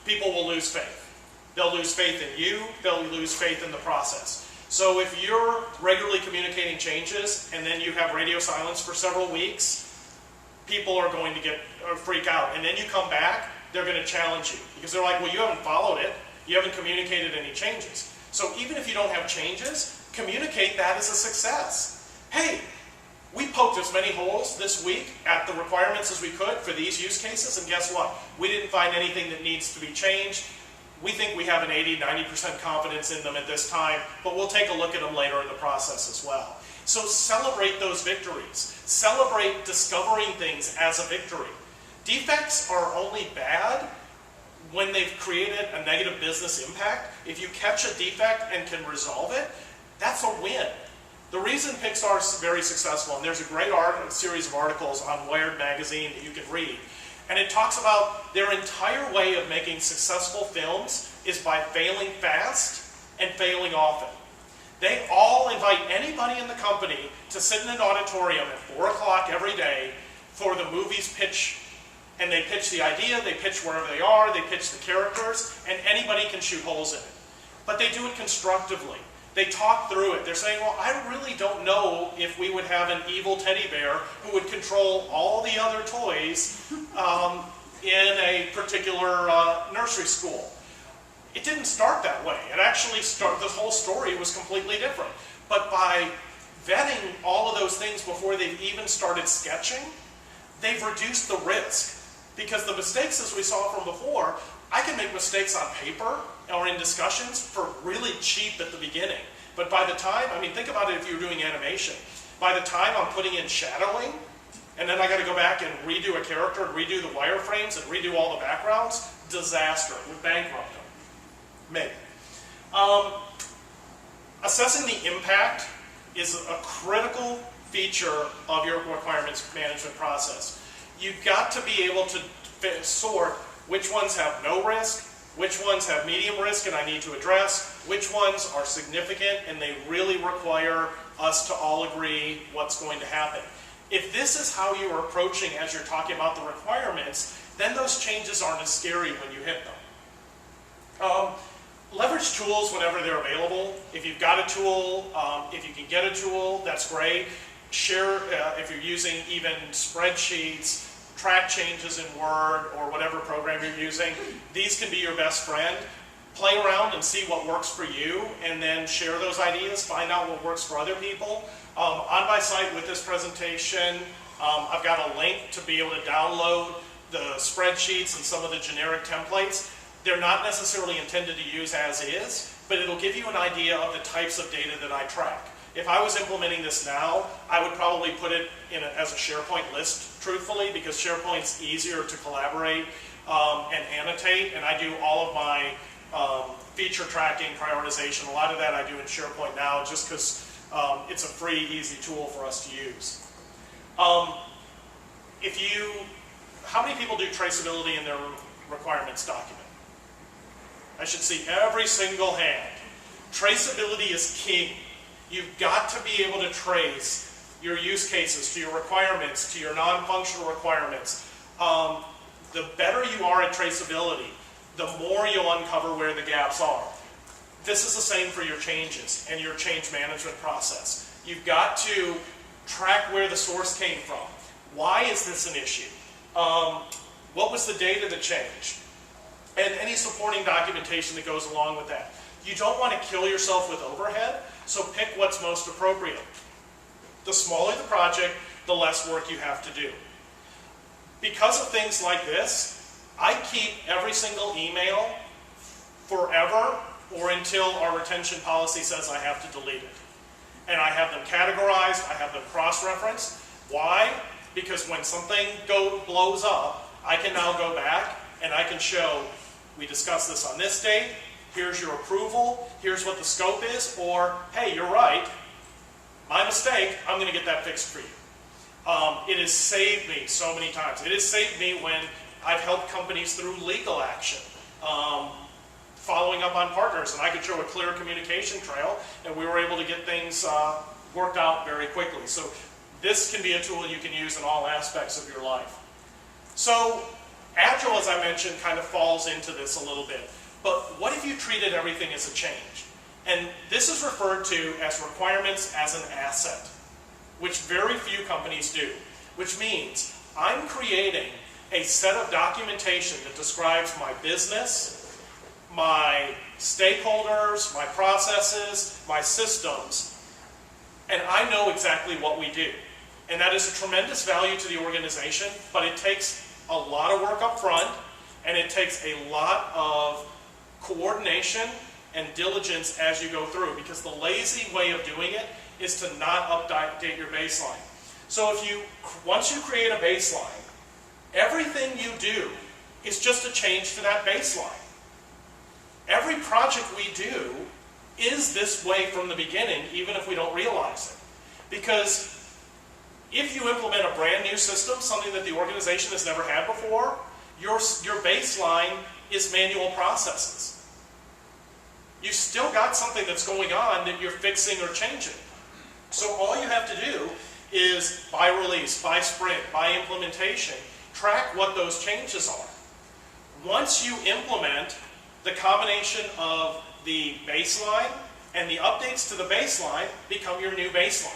people will lose faith. They'll lose faith in you, they'll lose faith in the process. So if you're regularly communicating changes and then you have radio silence for several weeks, people are going to freak out. And then you come back, they're going to challenge you. Because they're like, well, you haven't followed it. You haven't communicated any changes. So even if you don't have changes, communicate that as a success. Hey, we poked as many holes this week at the requirements as we could for these use cases, and guess what? We didn't find anything that needs to be changed. We think we have an 80-90% confidence in them at this time, but we'll take a look at them later in the process as well. So celebrate those victories. Celebrate discovering things as a victory. Defects are only bad when they've created a negative business impact. If you catch a defect and can resolve it, that's a win. The reason Pixar is very successful, and there's a great series of articles on Wired magazine that you can read, and it talks about their entire way of making successful films is by failing fast and failing often. They all invite anybody in the company to sit in an auditorium at 4 o'clock every day for the movie's pitch. And they pitch the idea, they pitch wherever they are, they pitch the characters, and anybody can shoot holes in it. But they do it constructively. They talk through it. They're saying, well, I really don't know if we would have an evil teddy bear who would control all the other toys in a particular nursery school. It didn't start that way. It actually the whole story was completely different. But by vetting all of those things before they've even started sketching, they've reduced the risk. Because the mistakes, as we saw from before, I can make mistakes on paper or in discussions for really cheap at the beginning. But by the time, think about it if you're doing animation. By the time I'm putting in shadowing and then I got to go back and redo a character, and redo the wireframes, and redo all the backgrounds. Disaster. Would bankrupt them. Maybe. Assessing the impact is a critical feature of your requirements management process. You've got to be able to sort which ones have no risk, which ones have medium risk and I need to address, which ones are significant and they really require us to all agree what's going to happen. If this is how you are approaching as you're talking about the requirements, then those changes aren't as scary when you hit them. Leverage tools whenever they're available. If you've got a tool, if you can get a tool, that's great. Share, if you're using even spreadsheets, track changes in Word or whatever program you're using, these can be your best friend. Play around and see what works for you and then share those ideas, find out what works for other people. On my site with this presentation, I've got a link to be able to download the spreadsheets and some of the generic templates. They're not necessarily intended to use as is, but it'll give you an idea of the types of data that I track. If I was implementing this now, I would probably put it in as a SharePoint list, truthfully, because SharePoint's easier to collaborate and annotate, and I do all of my feature tracking, prioritization, a lot of that I do in SharePoint now just because it's a free, easy tool for us to use. How many people do traceability in their requirements document? I should see every single hand. Traceability is king. You've got to be able to trace your use cases to your requirements, to your non-functional requirements. The better you are at traceability, the more you'll uncover where the gaps are. This is the same for your changes and your change management process. You've got to track where the source came from. Why is this an issue? What was the data that changed? And any supporting documentation that goes along with that. You don't want to kill yourself with overhead, so pick what's most appropriate. The smaller the project, the less work you have to do. Because of things like this, I keep every single email forever or until our retention policy says I have to delete it. And I have them categorized, I have them cross-referenced. Why? Because when something blows up, I can now go back and I can show, we discussed this on this date, here's your approval, here's what the scope is, or, hey, you're right, my mistake, I'm going to get that fixed for you. It has saved me so many times. It has saved me when I've helped companies through legal action, following up on partners, and I could show a clear communication trail, and we were able to get things worked out very quickly. So this can be a tool you can use in all aspects of your life. So Agile, as I mentioned, kind of falls into this a little bit. But what if you treated everything as a change? And this is referred to as requirements as an asset, which very few companies do. Which means I'm creating a set of documentation that describes my business, my stakeholders, my processes, my systems, and I know exactly what we do. And that is a tremendous value to the organization, but it takes a lot of work up front, and it takes a lot of coordination and diligence as you go through, because the lazy way of doing it is to not update your baseline. So once you create a baseline, everything you do is just a change to that baseline. Every project we do is this way from the beginning, even if we don't realize it. Because if you implement a brand new system, something that the organization has never had before, your baseline is manual processes. You've still got something that's going on that you're fixing or changing. So all you have to do is, by release, by sprint, by implementation, track what those changes are. Once you implement, the combination of the baseline and the updates to the baseline become your new baseline.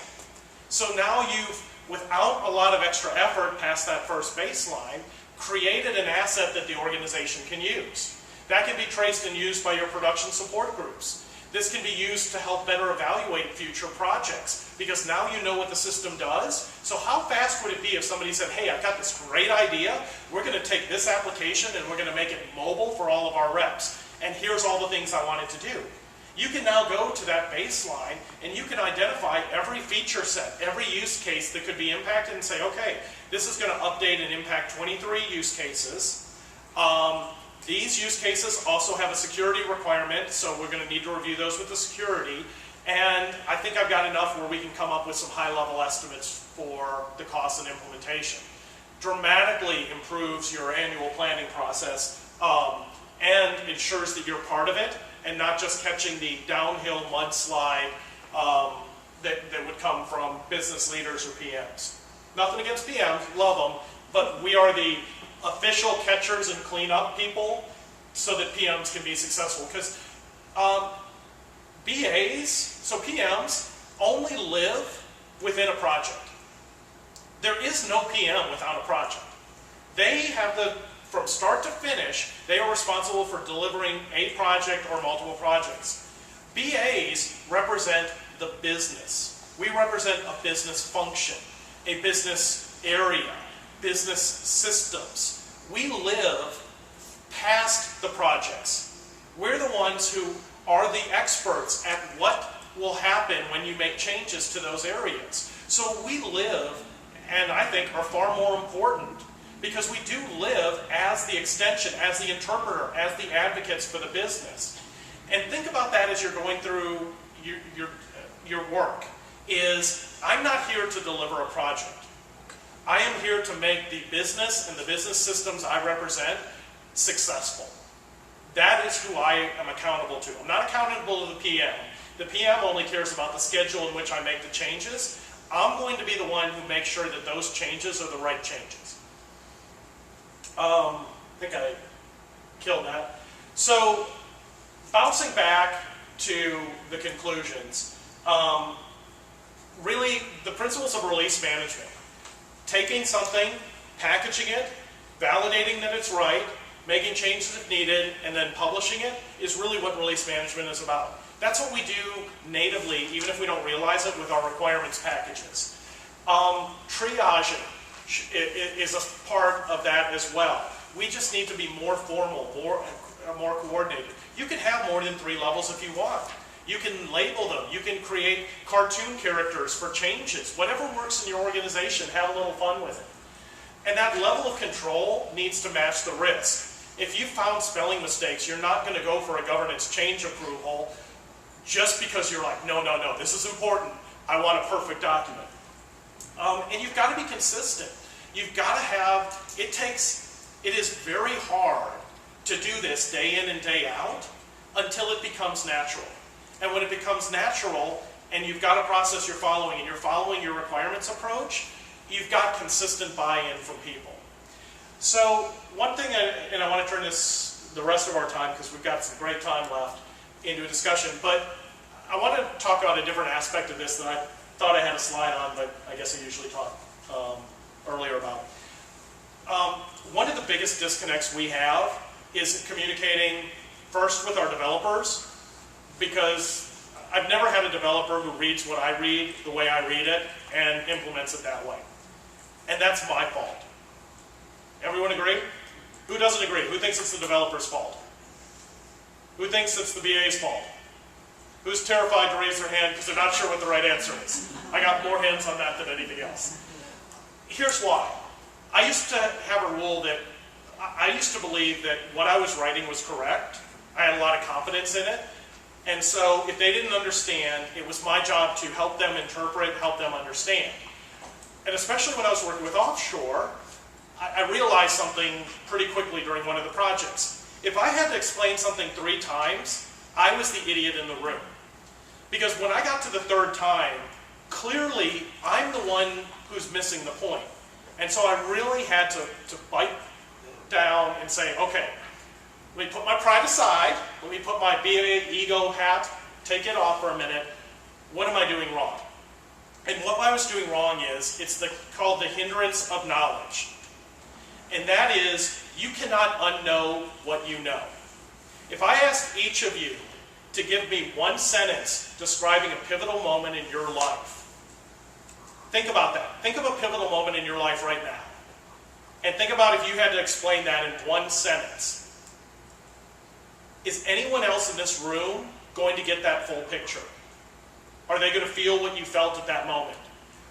So now you've, without a lot of extra effort past that first baseline, created an asset that the organization can use. That can be traced and used by your production support groups. This can be used to help better evaluate future projects, because now you know what the system does. So how fast would it be if somebody said, hey, I've got this great idea, we're going to take this application and we're going to make it mobile for all of our reps, and here's all the things I want it to do. You can now go to that baseline and you can identify every feature set, every use case that could be impacted and say, okay, this is going to update and impact 23 use cases. These use cases also have a security requirement, so we're going to need to review those with the security. And I think I've got enough where we can come up with some high-level estimates for the cost and implementation. Dramatically improves your annual planning process and ensures that you're part of it and not just catching the downhill mudslide that would come from business leaders or PMs. Nothing against PMs, love them, but we are the official catchers and cleanup people so that PMs can be successful. Because BAs, so PMs, only live within a project. There is no PM without a project. They have from start to finish, they are responsible for delivering a project or multiple projects. BAs represent the business. We represent a business function, a business area, business systems. We live past the projects. We're the ones who are the experts at what will happen when you make changes to those areas. So we live, and I think are far more important, because we do live as the extension, as the interpreter, as the advocates for the business. And think about that as you're going through your work, is I'm not here to deliver a project. I am here to make the business and the business systems I represent successful. That is who I am accountable to. I'm not accountable to the PM. The PM only cares about the schedule in which I make the changes. I'm going to be the one who makes sure that those changes are the right changes. I think I killed that. So, bouncing back to the conclusions, really the principles of release management. Taking something, packaging it, validating that it's right, making changes if needed, and then publishing it is really what release management is about. That's what we do natively, even if we don't realize it, with our requirements packages. Triaging is a part of that as well. We just need to be more formal, more coordinated. You can have more than 3 levels if you want. You can label them. You can create cartoon characters for changes. Whatever works in your organization, have a little fun with it. And that level of control needs to match the risk. If you found spelling mistakes, you're not going to go for a governance change approval just because you're like, no, this is important. I want a perfect document. And you've got to be consistent. You've got to have, it is very hard to do this day in and day out until it becomes natural. And when it becomes natural, and you've got a process you're following, and you're following your requirements approach, you've got consistent buy-in from people. So one thing, and I want to turn the rest of our time, because we've got some great time left, into a discussion, but I want to talk about a different aspect of this that I thought I had a slide on, but I guess I usually talk earlier about. One of the biggest disconnects we have is communicating first with our developers, because I've never had a developer who reads what I read the way I read it and implements it that way. And that's my fault. Everyone agree? Who doesn't agree? Who thinks it's the developer's fault? Who thinks it's the BA's fault? Who's terrified to raise their hand because they're not sure what the right answer is? I got more hands on that than anything else. Here's why. I used to have a rule that I used to believe that what I was writing was correct. I had a lot of confidence in it. And so if they didn't understand, it was my job to help them interpret, help them understand. And especially when I was working with offshore, I realized something pretty quickly during one of the projects. If I had to explain something 3 times, I was the idiot in the room. Because when I got to the 3rd time, clearly I'm the one who's missing the point. And so I really had to bite down and say, okay, let me put my pride aside, let me put my BA ego hat, take it off for a minute. What am I doing wrong? And what I was doing wrong is, it's called the hindrance of knowledge. And that is, you cannot unknow what you know. If I asked each of you to give me one sentence describing a pivotal moment in your life, think about that. Think of a pivotal moment in your life right now. And think about if you had to explain that in one sentence. Is anyone else in this room going to get that full picture? Are they going to feel what you felt at that moment?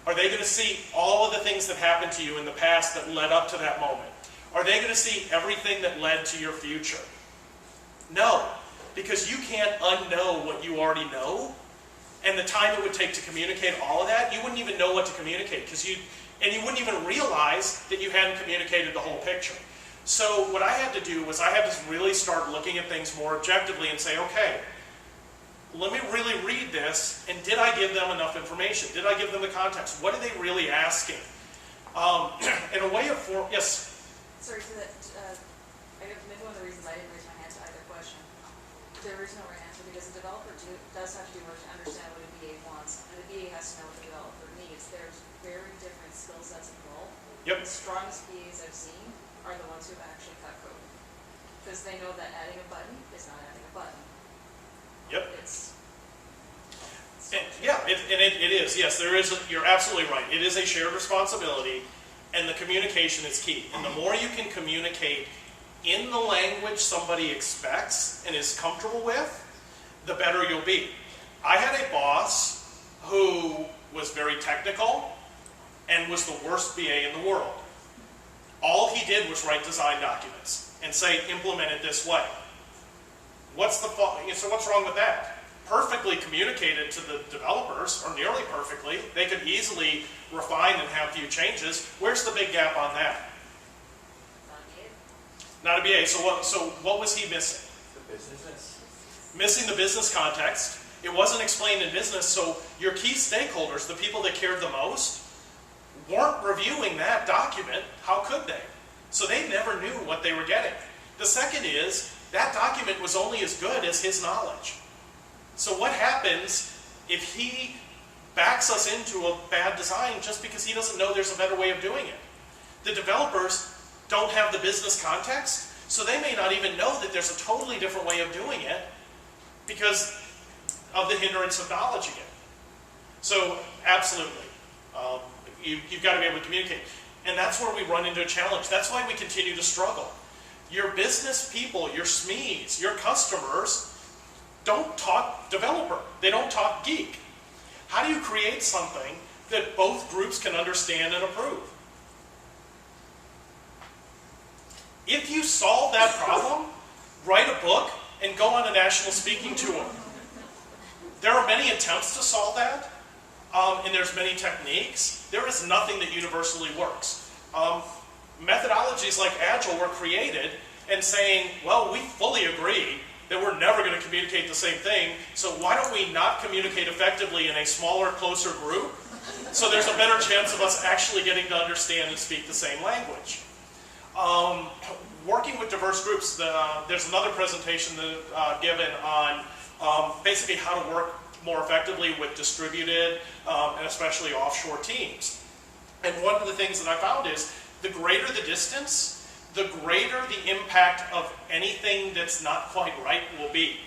Are they going to see all of the things that happened to you in the past that led up to that moment? Are they going to see everything that led to your future? No, because you can't unknow what you already know, and the time it would take to communicate all of that, you wouldn't even know what to communicate, and you wouldn't even realize that you hadn't communicated the whole picture. So what I had to do was I had to really start looking at things more objectively and say, okay, let me really read this, and did I give them enough information? Did I give them the context? What are they really asking? In a way of, yes? Sorry, so that, maybe one of the reasons I didn't raise my hand to either question, there is no right answer, because a developer does have to do work to understand what a BA wants, and the BA has to know what the developer needs. There's very different skill sets involved. Yep. The strongest BAs I've seen are the ones who have actually cut code, because they know that adding a button is not adding a button. Yep. It is. Yes, there is. You're absolutely right. It is a shared responsibility, and the communication is key. And the more you can communicate in the language somebody expects and is comfortable with, the better you'll be. I had a boss who was very technical and was the worst BA in the world. All he did was write design documents and say, implement it this way. So what's wrong with that? Perfectly communicated to the developers, or nearly perfectly. They could easily refine and have few changes. Where's the big gap on that? Not a BA. So what was he missing? The business. Missing the business context. It wasn't explained in business, so your key stakeholders, the people that cared the most, weren't reviewing that document. How could they? So they never knew what they were getting. The second is, that document was only as good as his knowledge. So what happens if he backs us into a bad design just because he doesn't know there's a better way of doing it? The developers don't have the business context, so they may not even know that there's a totally different way of doing it because of the hindrance of knowledge again. So absolutely, you've got to be able to communicate. And that's where we run into a challenge. That's why we continue to struggle. Your business people, your SMEs, your customers don't talk developer. They don't talk geek. How do you create something that both groups can understand and approve? If you solve that problem, write a book and go on a national speaking tour. There are many attempts to solve that, and there's many techniques. There is nothing that universally works. Methodologies like Agile were created and saying, well, we fully agree that we're never going to communicate the same thing, so why don't we not communicate effectively in a smaller, closer group, so there's a better chance of us actually getting to understand and speak the same language. Working with diverse groups, there's another presentation that, given on basically how to work more effectively with distributed and especially offshore teams. And one of the things that I found is the greater the distance, the greater the impact of anything that's not quite right will be.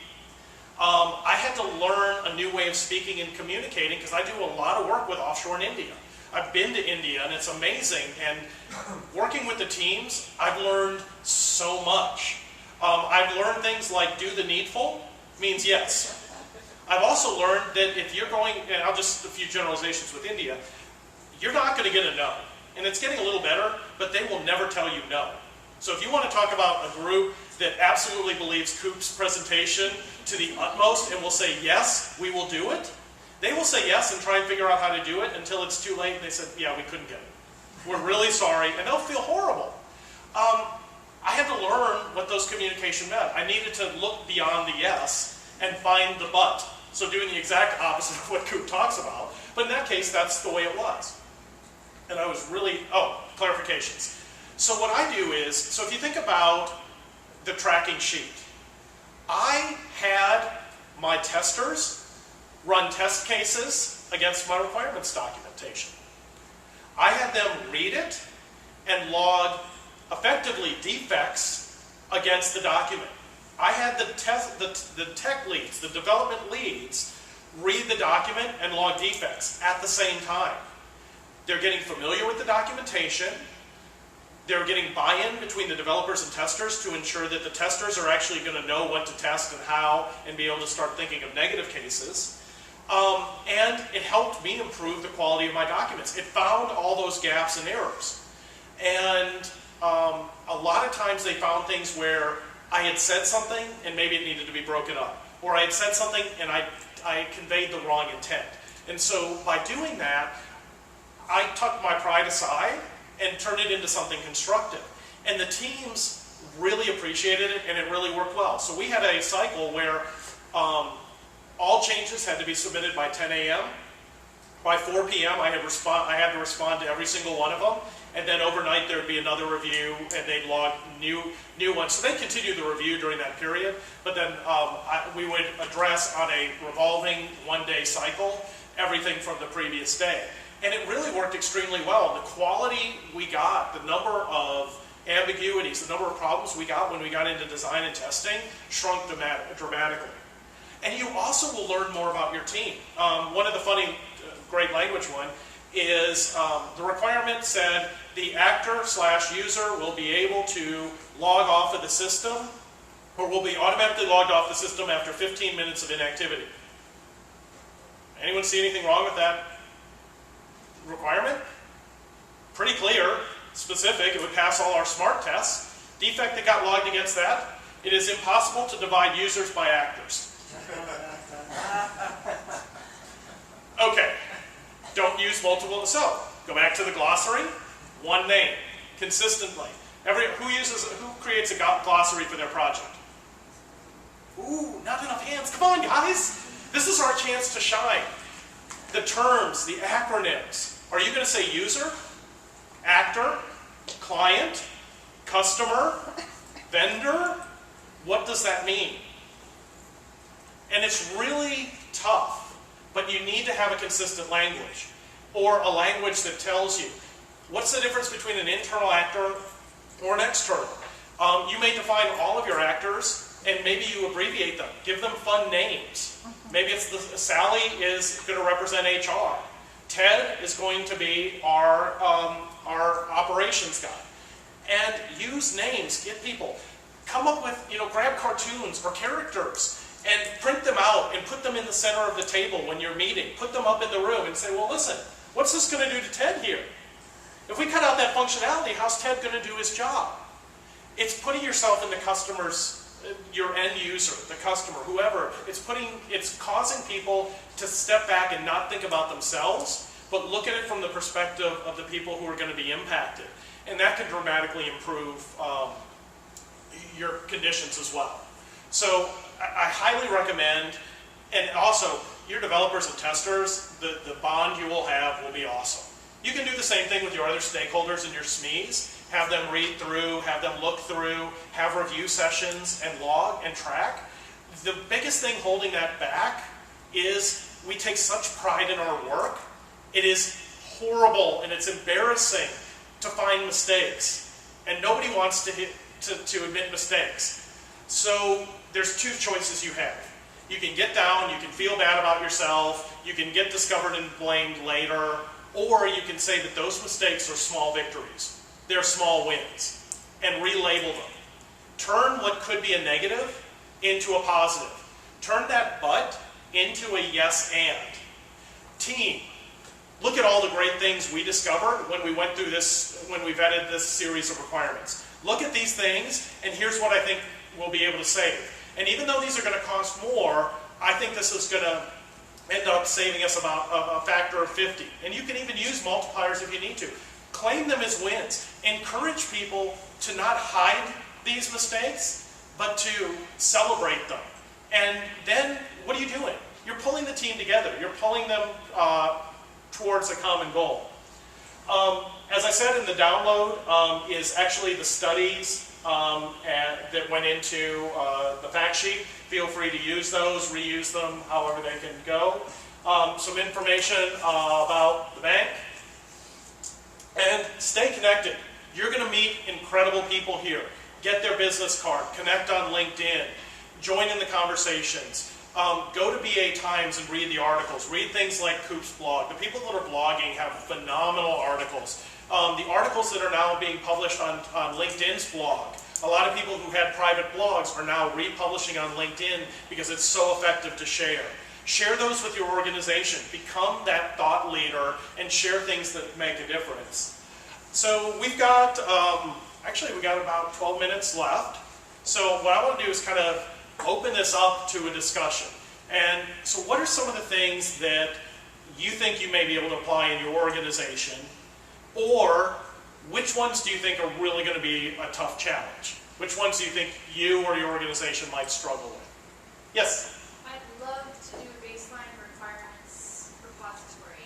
I had to learn a new way of speaking and communicating because I do a lot of work with offshore in India. I've been to India and it's amazing, and working with the teams, I've learned so much. I've learned things like do the needful means yes. I've also learned that if you're going, and I'll just a few generalizations with India, you're not going to get a no. And it's getting a little better, but they will never tell you no. So if you want to talk about a group that absolutely believes Coop's presentation to the utmost and will say, yes, we will do it, they will say yes and try and figure out how to do it until it's too late and they said, yeah, we couldn't get it. We're really sorry, and they'll feel horrible. I had to learn what those communication meant. I needed to look beyond the yes and find the but. So doing the exact opposite of what Coop talks about. But in that case, that's the way it was. And I was really, clarifications. So what I do is, so if you think about the tracking sheet, I had my testers run test cases against my requirements documentation. I had them read it and log effectively defects against the document. I had the tech leads, the development leads, read the document and log defects at the same time. They're getting familiar with the documentation. They're getting buy-in between the developers and testers to ensure that the testers are actually going to know what to test and how, and be able to start thinking of negative cases. And it helped me improve the quality of my documents. It found all those gaps and errors. And a lot of times they found things where I had said something and maybe it needed to be broken up. Or I had said something and I conveyed the wrong intent. And so by doing that, I tucked my pride aside and turned it into something constructive. And the teams really appreciated it, and it really worked well. So we had a cycle where all changes had to be submitted by 10 a.m. By 4 p.m. I had to respond to every single one of them. And then overnight there would be another review, and they'd log new ones. So they continued the review during that period, but then we would address on a revolving one-day cycle everything from the previous day. And it really worked extremely well. The quality we got, the number of ambiguities, the number of problems we got when we got into design and testing shrunk dramatically. And you also will learn more about your team. One of the funny, great language one, is the requirement said the actor/user will be able to log off of the system, or will be automatically logged off the system after 15 minutes of inactivity. Anyone see anything wrong with that requirement? Pretty clear, specific, it would pass all our SMART tests. Defect that got logged against that: it is impossible to divide users by actors. Okay. Don't use multiple. So, go back to the glossary. One name, consistently. Who creates a glossary for their project? Ooh, not enough hands. Come on, guys. This is our chance to shine. The terms, the acronyms. Are you going to say user, actor, client, customer, vendor? What does that mean? And it's really tough, but you need to have a consistent language, or a language that tells you. What's the difference between an internal actor or an external? You may define all of your actors, and maybe you abbreviate them. Give them fun names. Maybe it's Sally is going to represent HR. Ted is going to be our operations guy. And use names. Get people. Come up with, grab cartoons or characters and print them out and put them in the center of the table when you're meeting. Put them up in the room and say, well, listen, what's this going to do to Ted here? If we cut out that functionality, how's Ted going to do his job? It's putting yourself in the customer's, your end user, the customer, whoever. It's causing people to step back and not think about themselves, but look at it from the perspective of the people who are going to be impacted. And that can dramatically improve your conditions as well. So I highly recommend, and also your developers and testers, the bond you will have will be awesome. You can do the same thing with your other stakeholders and your SMEs. Have them read through, have them look through, have review sessions and log and track. The biggest thing holding that back is we take such pride in our work. It is horrible and it's embarrassing to find mistakes. And nobody wants to admit mistakes. So there's two choices you have. You can get down, you can feel bad about yourself, you can get discovered and blamed later, or you can say that those mistakes are small victories. They're small wins, and relabel them. Turn what could be a negative into a positive. Turn that but into a yes and. Team, look at all the great things we discovered when we went through this, when we vetted this series of requirements. Look at these things, and here's what I think we'll be able to save. And even though these are going to cost more, I think this is going to end up saving us about a factor of 50. And you can even use multipliers if you need to. Claim them as wins. Encourage people to not hide these mistakes, but to celebrate them. And then, what are you doing? You're pulling the team together. You're pulling them towards a common goal. As I said in the download, is actually the studies that went into the fact sheet. Feel free to use those, reuse them, however they can go. Some information about the bank. And stay connected. You're going to meet incredible people here. Get their business card. Connect on LinkedIn. Join in the conversations. Go to BA Times and read the articles. Read things like Coop's blog. The people that are blogging have phenomenal articles. The articles that are now being published on LinkedIn's blog, a lot of people who had private blogs are now republishing on LinkedIn because it's so effective to share. Share those with your organization. Become that thought leader and share things that make a difference. So we've got, actually we got about 12 minutes left. So what I want to do is kind of open this up to a discussion. And so what are some of the things that you think you may be able to apply in your organization? Or which ones do you think are really going to be a tough challenge? Which ones do you think you or your organization might struggle with? Yes? I'd love to do a baseline requirements repository.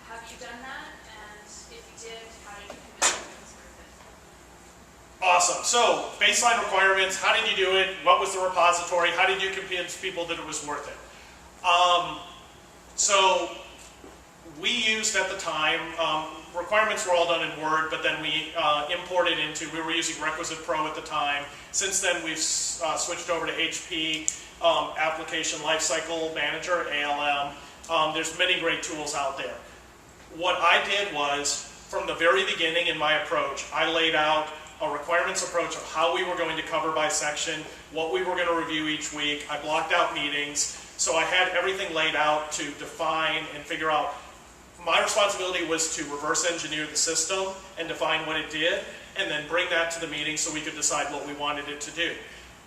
Have you done that? And if you did, how did you convince them it was worth it? Awesome. So, baseline requirements, how did you do it? What was the repository? How did you convince people that it was worth it? So, we used at the time, requirements were all done in Word, but then we imported into, we were using Requisite Pro at the time. Since then, we've switched over to HP Application Lifecycle Manager, ALM. There's many great tools out there. What I did was, from the very beginning in my approach, I laid out a requirements approach of how we were going to cover by section, what we were going to review each week. I blocked out meetings, so I had everything laid out to define and figure out. My responsibility was to reverse engineer the system and define what it did, and then bring that to the meeting so we could decide what we wanted it to do.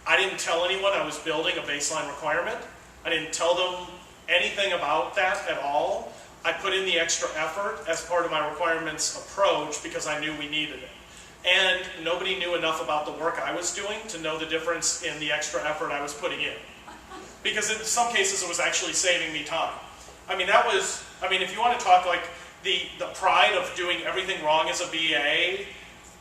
I didn't tell anyone I was building a baseline requirement. I didn't tell them anything about that at all. I put in the extra effort as part of my requirements approach because I knew we needed it. And nobody knew enough about the work I was doing to know the difference in the extra effort I was putting in. Because in some cases it was actually saving me time. I mean, if you want to talk like the pride of doing everything wrong as a BA,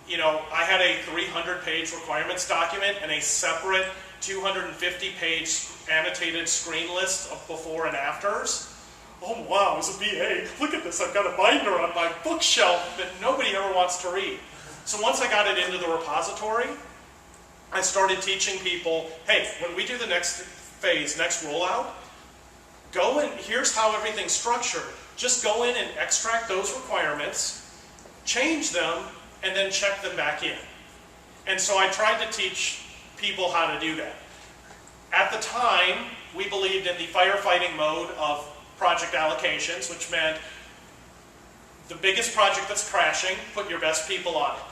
you know, I had a 300-page requirements document and a separate 250-page annotated screen list of before and afters. Oh wow, as a BA, look at this, I've got a binder on my bookshelf that nobody ever wants to read. So once I got it into the repository, I started teaching people, hey, when we do the next phase, next rollout, go in, here's how everything's structured. Just go in and extract those requirements, change them, and then check them back in. And so I tried to teach people how to do that. At the time, we believed in the firefighting mode of project allocations, which meant the biggest project that's crashing, put your best people on it.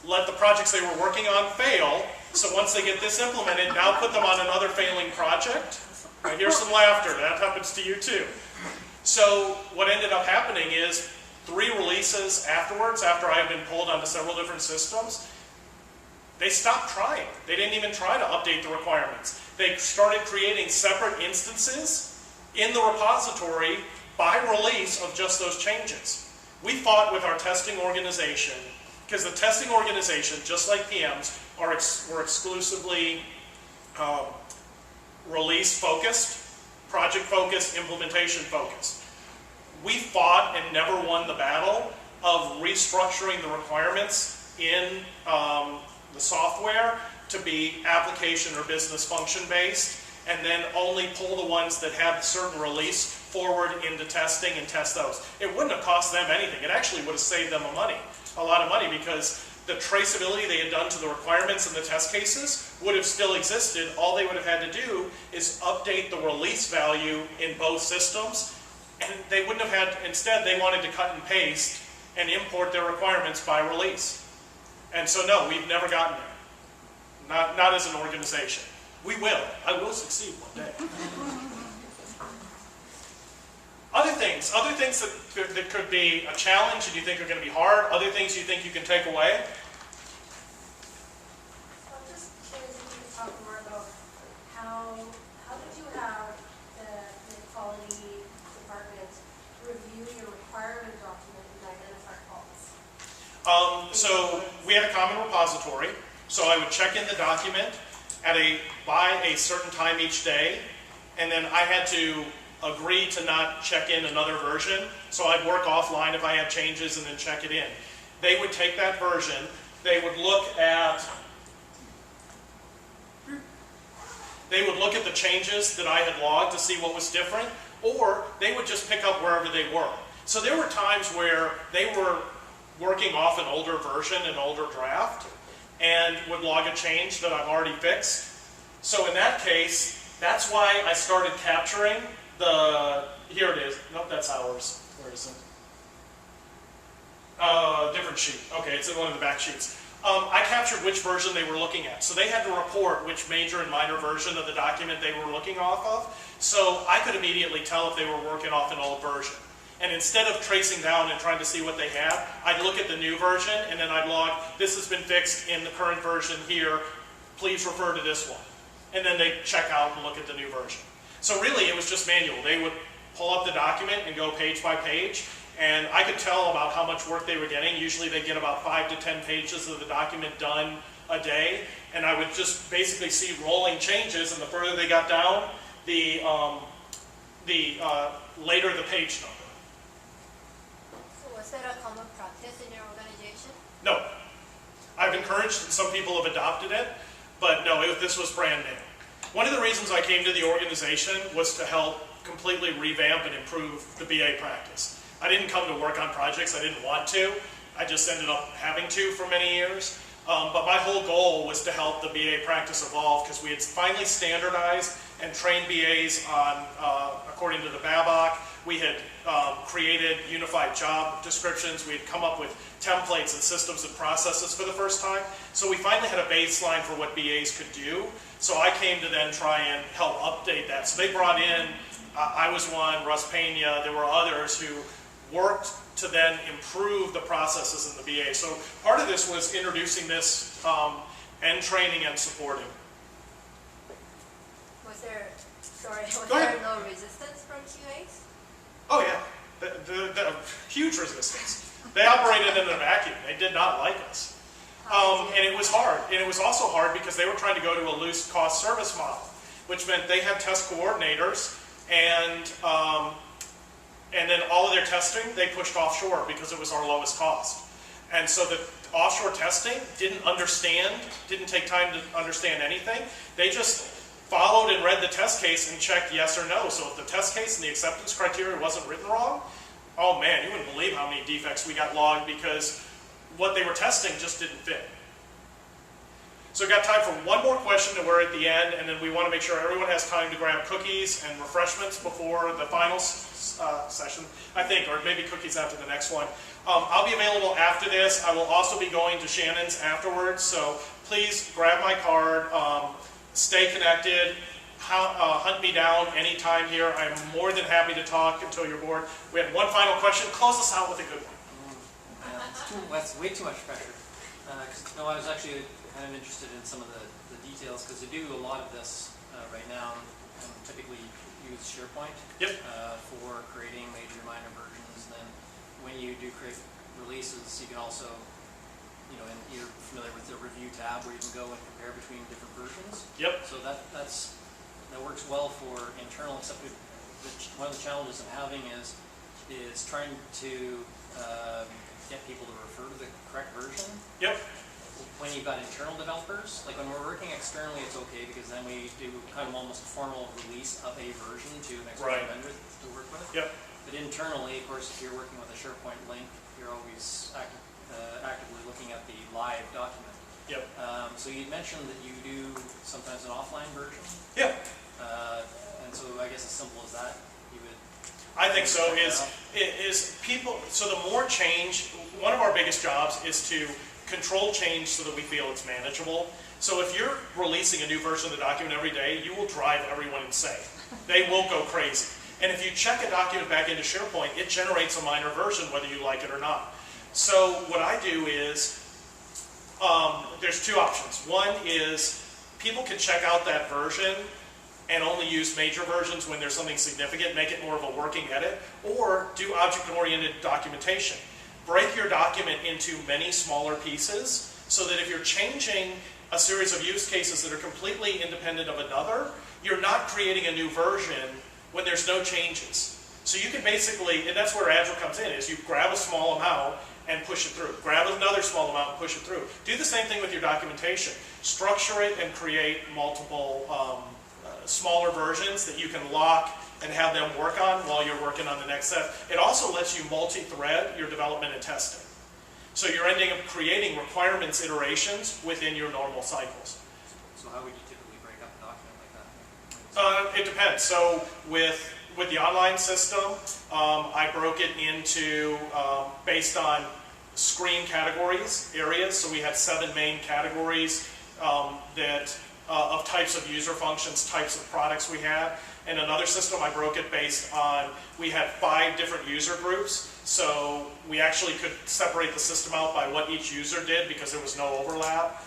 Let the projects they were working on fail, so once they get this implemented, now put them on another failing project. I hear some laughter, that happens to you too. So what ended up happening is 3 releases afterwards, after I had been pulled onto several different systems, they stopped trying. They didn't even try to update the requirements. They started creating separate instances in the repository by release of just those changes. We fought with our testing organization, because the testing organization, just like PMs, were exclusively release focused, project focused, implementation focused. We fought and never won the battle of restructuring the requirements in the software to be application or business function based, and then only pull the ones that have certain release forward into testing and test those. It wouldn't have cost them anything. It actually would have saved them a lot of money, because the traceability they had done to the requirements and the test cases would have still existed. All they would have had to do is update the release value in both systems, and they wouldn't have had, instead they wanted to cut and paste and import their requirements by release. And so no, we've never gotten there. Not as an organization. We will. I will succeed one day. Other things that could be a challenge and you think are going to be hard, other things you think you can take away? I'm just curious if you could talk more about how did you have the quality department review your requirement document and identify faults? So we had a common repository, so I would check in the document by a certain time each day, and then I had to agree to not check in another version, so I'd work offline if I had changes and then check it in. They would take that version, they would look at the changes that I had logged to see what was different, or they would just pick up wherever they were. So there were times where they were working off an older version, an older draft, and would log a change that I've already fixed. So in that case, that's why I started capturing here it is. Nope, that's ours. Where is it? Different sheet. Okay, it's in one of the back sheets. I captured which version they were looking at. So they had to report which major and minor version of the document they were looking off of. So I could immediately tell if they were working off an old version. And instead of tracing down and trying to see what they had, I'd look at the new version and then I'd log, this has been fixed in the current version here, please refer to this one. And then they'd check out and look at the new version. So really it was just manual. They would pull up the document and go page by page. And I could tell about how much work they were getting. Usually they get about 5 to 10 pages of the document done a day. And I would just basically see rolling changes, and the further they got down, the later the page number. So was that a common practice in your organization? No. I've encouraged, and some people have adopted it, but no, this was brand new. One of the reasons I came to the organization was to help completely revamp and improve the BA practice. I didn't come to work on projects I didn't want to. I just ended up having to for many years. But my whole goal was to help the BA practice evolve, because we had finally standardized and trained BAs on, according to the BAWorld. We had created unified job descriptions. We had come up with templates and systems and processes for the first time. So we finally had a baseline for what BAs could do. So I came to then try and help update that. So they brought in, I was one, Russ Pena, there were others who worked to then improve the processes in the BA. So part of this was introducing this and training and supporting. Was there, Go ahead. no resistance from QAs? Oh yeah, the huge resistance. They operated in a vacuum. They did not like us. And it was hard. And it was also hard because they were trying to go to a loose cost service model, which meant they had test coordinators, and then all of their testing they pushed offshore because it was our lowest cost. And so the offshore testing didn't take time to understand anything. They just followed and read the test case and checked yes or no. So if the test case and the acceptance criteria wasn't written wrong, oh man, you wouldn't believe how many defects we got logged because what they were testing just didn't fit. So we've got time for one more question, and we're at the end, and then we want to make sure everyone has time to grab cookies and refreshments before the final session, I think, or maybe cookies after the next one. I'll be available after this. I will also be going to Shannon's afterwards, so please grab my card, stay connected, hunt me down anytime here. I'm more than happy to talk until you're bored. We have one final question. Close us out with a good one. That's way too much pressure. No, I was actually kind of interested in some of the details, because they do a lot of this right now. Typically use SharePoint for creating major and minor versions. And then when you do create releases, you can also, and you're familiar with the review tab where you can go and compare between different versions. Yep. So that works well for internal, except one of the challenges I'm having is trying to get people to refer to the correct version. Yep. When you've got internal developers, like when we're working externally, it's okay, because then we do kind of almost a formal release of a version to an external vendor to work with. Yep. But internally, of course, if you're working with a SharePoint link, you're always actively looking at the live document. Yep. So you mentioned that you do sometimes an offline version. Yep. And so I guess as simple as that, you would. I think so. Is people. So the more change, one of our biggest jobs is to control change so that we feel it's manageable. So if you're releasing a new version of the document every day, you will drive everyone insane. They will go crazy. And if you check a document back into SharePoint, it generates a minor version whether you like it or not. So what I do is, there's two options. One is people can check out that version and only use major versions when there's something significant, make it more of a working edit, or do object-oriented documentation. Break your document into many smaller pieces so that if you're changing a series of use cases that are completely independent of another, you're not creating a new version when there's no changes. So you can basically, and that's where Agile comes in, is you grab a small amount and push it through. Grab another small amount and push it through. Do the same thing with your documentation. Structure it and create multiple smaller versions that you can lock and have them work on while you're working on the next set. It also lets you multi-thread your development and testing. So you're ending up creating requirements iterations within your normal cycles. So how would you typically break up a document like that? It depends. So with the online system, I broke it into based on screen categories, areas. So we had 7 main categories of types of user functions, types of products we had. In another system, I broke it based on, we had 5 different user groups. So we actually could separate the system out by what each user did because there was no overlap.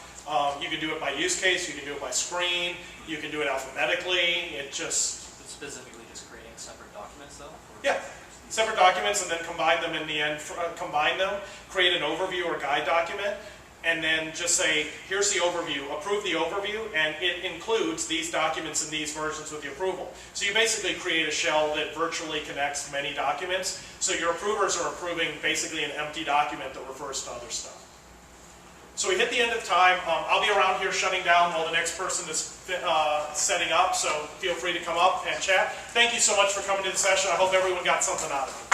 You could do it by use case, you can do it by screen, you can do it alphabetically. It just... It's specifically just creating separate documents though? Yeah, separate documents and then combine them in the end, combine them, create an overview or guide document, and then just say, here's the overview, approve the overview, and it includes these documents and these versions with the approval. So you basically create a shell that virtually connects many documents, so your approvers are approving basically an empty document that refers to other stuff. So we hit the end of time. I'll be around here shutting down while the next person is setting up, so feel free to come up and chat. Thank you so much for coming to the session. I hope everyone got something out of it.